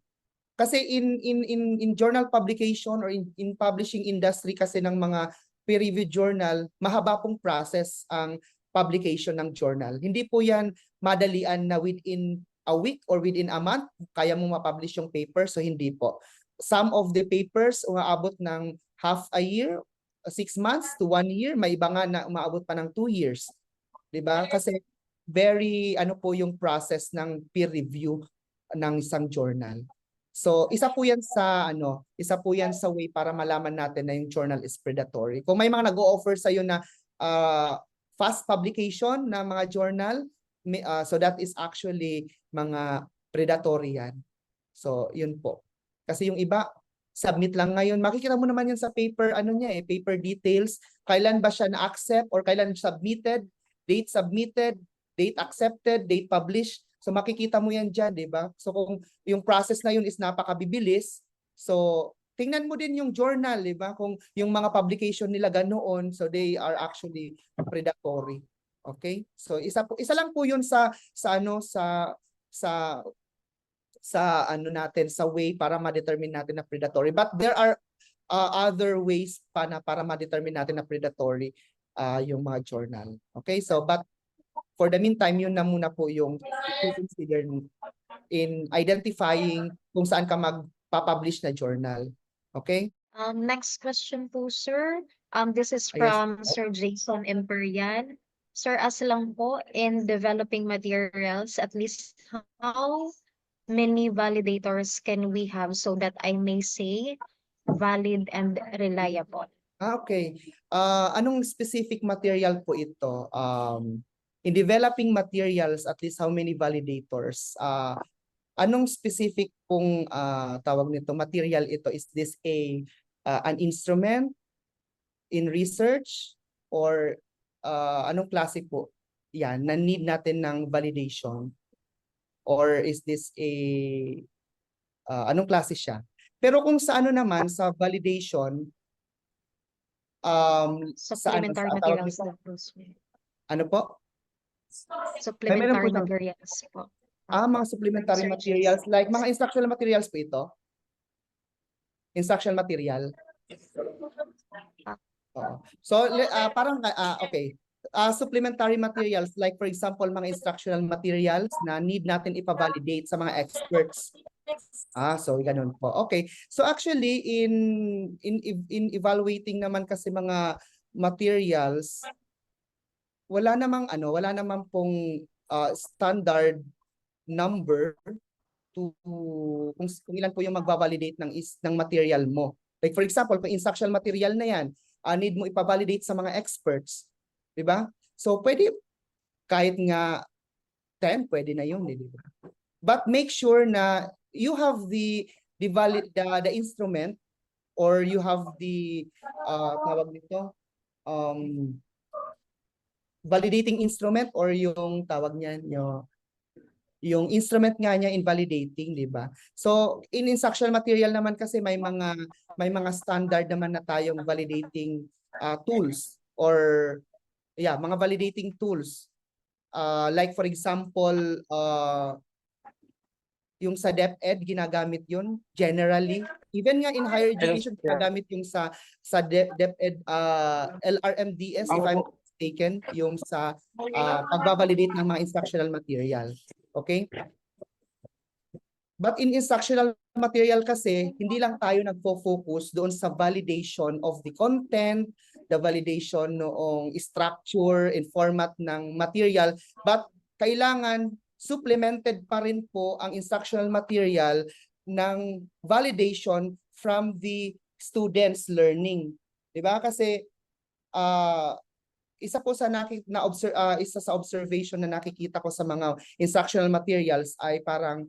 Kasi in journal publication or in publishing industry kasi ng mga peer-reviewed journal, mahaba pong process ang publication ng journal. Hindi po yan madalian na within a week or within a month kaya mo ma-publish yung paper, so hindi po. Some of the papers umaabot ng half a year, 6 months to 1 year, may iba nga na umaabot pa ng 2 years. 'Di ba? Kasi very po yung process ng peer review ng isang journal. So isa po yan sa way para malaman natin na yung journal is predatory. Kung may mga nag-o-offer sa iyo na fast publication na mga journal, so that is actually mga predatory yan. So yun po. Kasi yung iba, submit lang ngayon. Makikita mo naman yan sa paper, paper details. Kailan ba siya na-accept or kailan submitted? date submitted, date accepted, date published. So makikita mo yan dyan, di ba? So kung yung process na yun is napakabibilis, so tingnan mo din yung journal, di ba? Kung yung mga publication nila ganoon, so they are actually predatory. Okay? So isa lang po yun sa ano natin, sa way para ma-determine natin na predatory. But there are other ways pa na para ma-determine natin na predatory yung mga journal. Okay? So but for the meantime, yun na muna po yung consider in identifying kung saan ka magpa-publish na journal. Okay? Next question po, sir. This is Yes. from Sir Jason Imperial. Sir, as lang po in developing materials, at least how many validators can we have so that I may say valid and reliable? Okay. Anong specific material po ito? In developing materials, at least how many validators? Anong specific pong tawag nito material ito? Is this an instrument in research or anong klase po? Yan, na need natin ng validation? Or is this anong klase siya? Pero kung sa ano naman, sa validation, Supplementary materials na po, sir. ano po? Supplementary siyang- materials po. Mga supplementary Sir materials, Jason. like mga instructional materials po ito? Instructional material? Oo. So, parang, okay. Supplementary materials, like for example, mga instructional materials na need natin ipa-validate sa mga experts. So ganun po. Okay. So actually, in evaluating naman kasi mga materials, wala namang pong standard number to kung ilan po yung magva-validate ng material mo. Like for example, kung instructional material na yan, need mo ipa-validate sa mga experts, 'di ba? So pwede kahit nga 10, pwede na yun, 'di ba? But make sure na you have the instrument, or you have the tawag nito, validating instrument, or yung tawag niyan, yung instrument nga niya in validating, di ba? So in instructional material naman kasi may mga standard naman na tayong validating tools, or mga validating tools. Like for example, yung sa DepEd ginagamit yun generally. Even nga in higher education ginagamit yung sa DepEd LRMDS, if I'm mistaken, yung sa pagbabalidate ng mga instructional material. Okay? But in instructional material kasi, hindi lang tayo nagfo-focus doon sa validation of the content, the validation noong structure and format ng material, but kailangan supplemented pa rin po ang instructional material ng validation from the students' learning. 'Di ba? Kasi isa po sa isa sa observation na nakikita ko sa mga instructional materials ay parang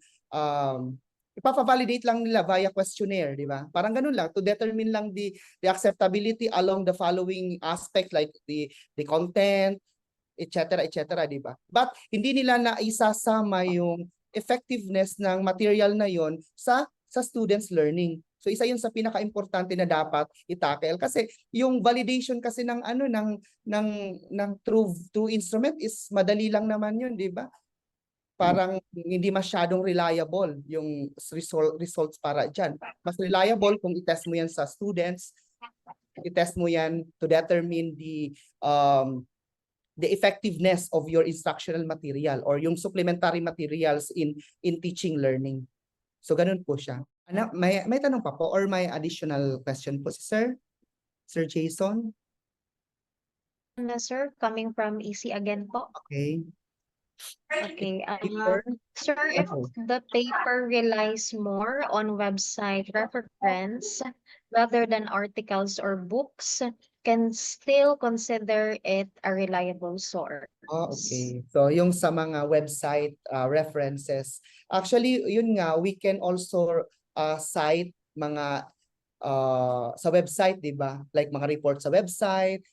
ipapavalidate lang nila via questionnaire, di ba? Parang ganun lang, to determine lang the acceptability along the following aspect, like the content, etc., di ba? But hindi nila naisasama yung effectiveness ng material na yon sa students' learning. So isa yun sa pinaka-importante na dapat i-tackle, kasi yung validation kasi ng true instrument is madali lang naman yun, di ba? Parang hindi masyadong reliable yung results para dyan. Mas reliable kung i-test mo yan sa students, i-test mo yan to determine the effectiveness of your instructional material or yung supplementary materials in teaching learning. So ganun po siya. May tanong pa po or may additional question po si Sir Jason? No, sir, coming from EC again po. Okay. Okay. Paper? Sir, if the paper relies more on website reference rather than articles or books, can still consider it a reliable source. Okay. So yung sa mga website references, actually yun nga, we can also cite mga sa website, di ba? Like mga report sa website,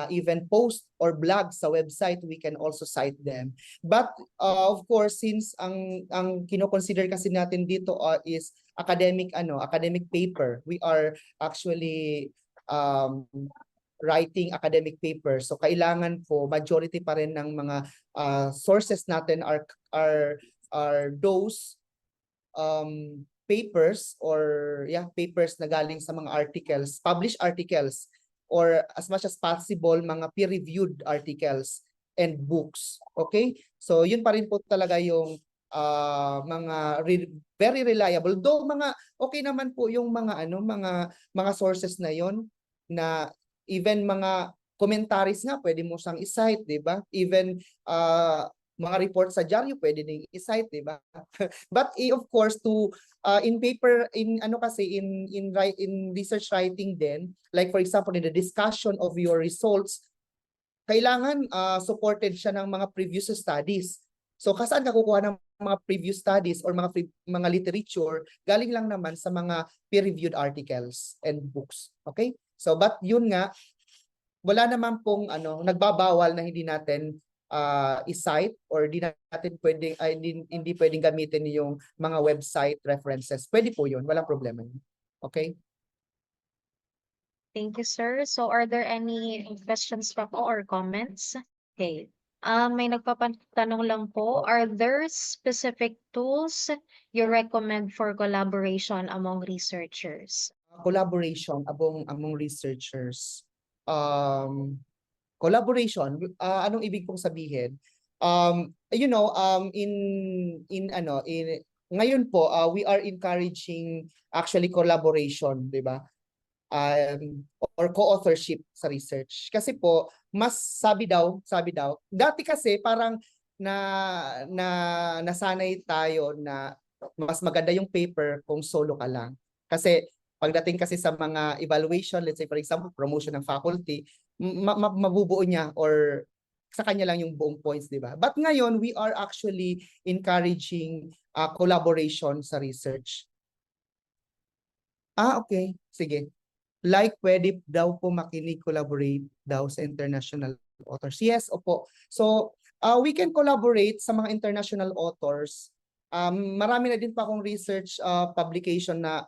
even post or blog sa website, we can also cite them. But of course, since ang kino-consider kasi natin dito is academic paper, we are actually writing academic paper. So kailangan po majority pa rin ng mga sources natin are those papers or papers na galing sa mga articles, published articles, or as much as possible mga peer-reviewed articles and books. Okay? So yun pa rin po talaga yung mga very reliable. Though mga okay naman po yung mga sources na yon, na even mga commentaries nga pwede mo siyang i-cite, 'di ba? Even mga reports sa dyaryo pwede ding i-cite, 'di ba? But of course in paper, in research writing then, like for example in the discussion of your results, kailangan supported siya ng mga previous studies. So saan ka kukuha ng mga previous studies or mga literature? Galing lang naman sa mga peer-reviewed articles and books. Okay? So but yun nga, wala naman pong nagbabawal na hindi natin i-cite or hindi pwedeng gamitin yung mga website references. Pwede po yun, walang problema. Okay? Thank you, sir. So are there any questions pa po or comments? Okay. May nagpapatanong lang po, are there specific tools you recommend for collaboration among researchers? Collaboration among researchers. Collaboration, anong ibig pong sabihin? Ngayon po we are encouraging actually collaboration, 'di ba? Or co-authorship sa research. Kasi po mas sabi daw dati kasi parang nasanay tayo na mas maganda yung paper kung solo ka lang. Kasi pagdating kasi sa mga evaluation, let's say for example promotion ng faculty, mabubuo niya or sa kanya lang yung buong points, di ba? But ngayon, we are actually encouraging collaboration sa research. Okay. Sige. Like, pwede daw po makinig-collaborate daw sa international authors. Yes, opo. So, we can collaborate sa mga international authors. Marami na din pa akong research publication na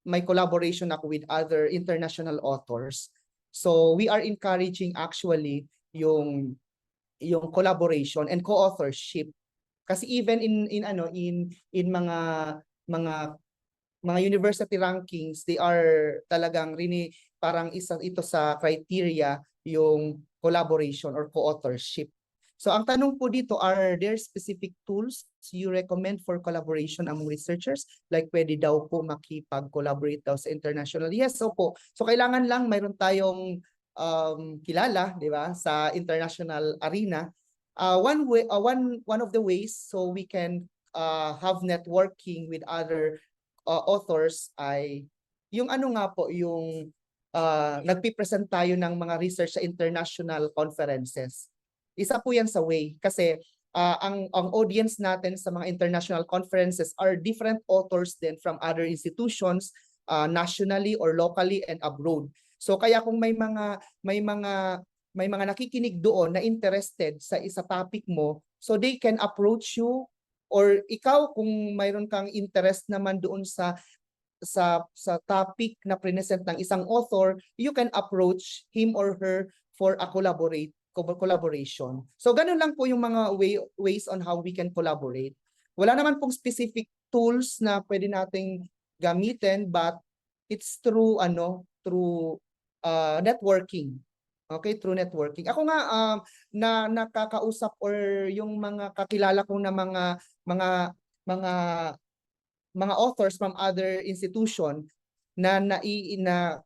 may collaboration ako with other international authors. So we are encouraging actually yung collaboration and co-authorship. Kasi even in mga university rankings, they are talagang parang isa ito sa criteria yung collaboration or co-authorship. So ang tanong po dito, are there specific tools you recommend for collaboration among researchers? Like pwede daw po makipag-collaborate daw sa international? Yes, po. So kailangan lang mayroon tayong kilala, di ba, sa international arena. One of the ways so we can have networking with other authors ay yung yung nagpipresent tayo ng mga research sa international conferences. Isa po yan sa way kasi ang audience natin sa mga international conferences are different authors then from other institutions nationally or locally and abroad. So kaya kung may mga nakikinig doon na interested sa isa topic mo, so they can approach you, or ikaw kung mayroon kang interest naman doon sa topic na present ng isang author, you can approach him or her for a collaboration. So ganun lang po yung mga ways on how we can collaborate. Wala naman pong specific tools na pwede nating gamitin, but it's through networking. Okay, through networking. Ako nga na nakakausap or yung mga kakilala ko na mga authors from other institution na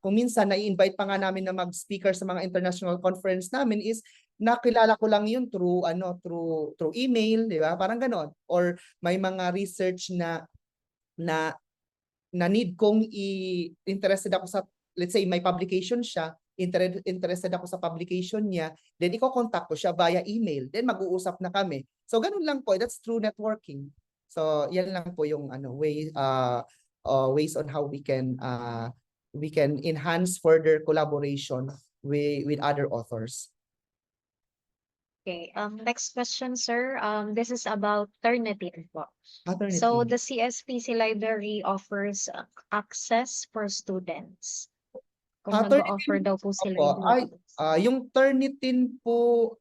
kung minsan na-invite pa nga namin na mag-speaker sa mga international conference namin is nakilala ko lang yun through email, di ba? Parang ganon. Or may mga research na need kong interested ako sa, let's say may publication siya, interested ako sa publication niya, then i-contact ko siya via email, then mag-uusap na kami. So ganun lang po, that's through networking. So yan lang po yung ways on how we can enhance further collaboration with other authors. Okay, next question, sir. This is about Turnitin po. So Alternative. the CSPC library offers access for students. Kung nag-offer Turnitin daw po sila Opo, yung yung Turnitin po,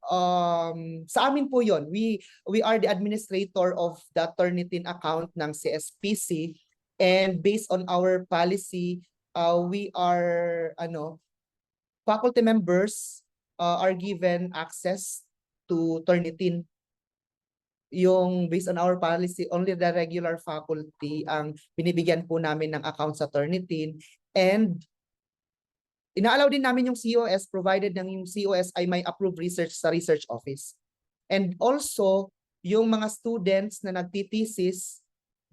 sa amin po yon. We are the administrator of the Turnitin account ng CSPC, and based on our policy, we are faculty members are given access to Turnitin. Yung based on our policy, only the regular faculty ang binibigyan po namin ng account sa Turnitin, and ina-allow din namin yung COS provided ng yung COS ay may approved research sa research office. And also, yung mga students na nagtitesis,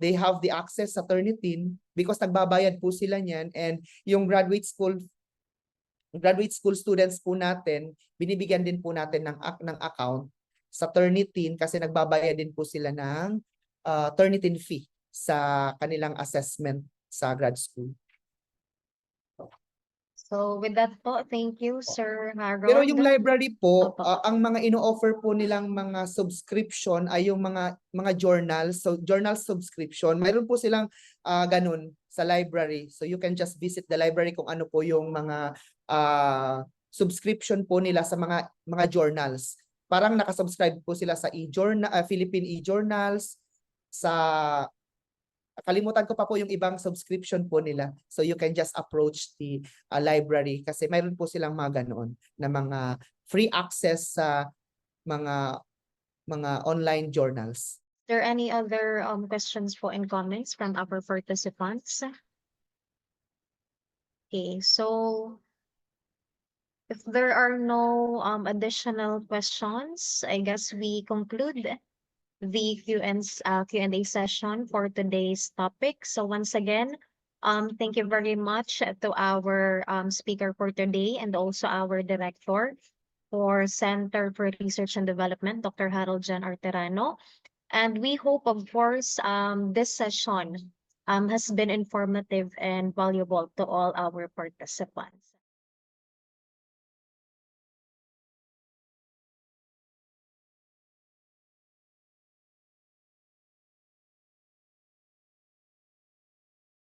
they have the access sa Turnitin because nagbabayad po sila niyan, and yung graduate school students po natin, binibigyan din po natin ng account sa Turnitin kasi nagbabayad din po sila ng Turnitin fee sa kanilang assessment sa grad school. So with that po, thank you, Sir Harold. Pero yung library po, Opo. ang mga ino-offer po nilang mga subscription ay yung mga journals, so journal subscription. Mayroon po silang ganun sa library. So you can just visit the library kung ano po yung mga subscription po nila sa mga journals. Parang nakasubscribe po sila sa Philippine e-journals, sa kalimutan ko pa po yung ibang subscription po nila. So you can just approach the library kasi mayroon po silang mga ganoon na mga free access sa mga online journals. Is there any other questions po and comments from our participants? Okay, so if there are no additional questions, I guess we conclude the Q&A session for today's topic. So once again, thank you very much to our speaker for today and also our director for Center for Research and Development, Dr. Harold Jan Arterano. And we hope, of course, this session has been informative and valuable to all our participants.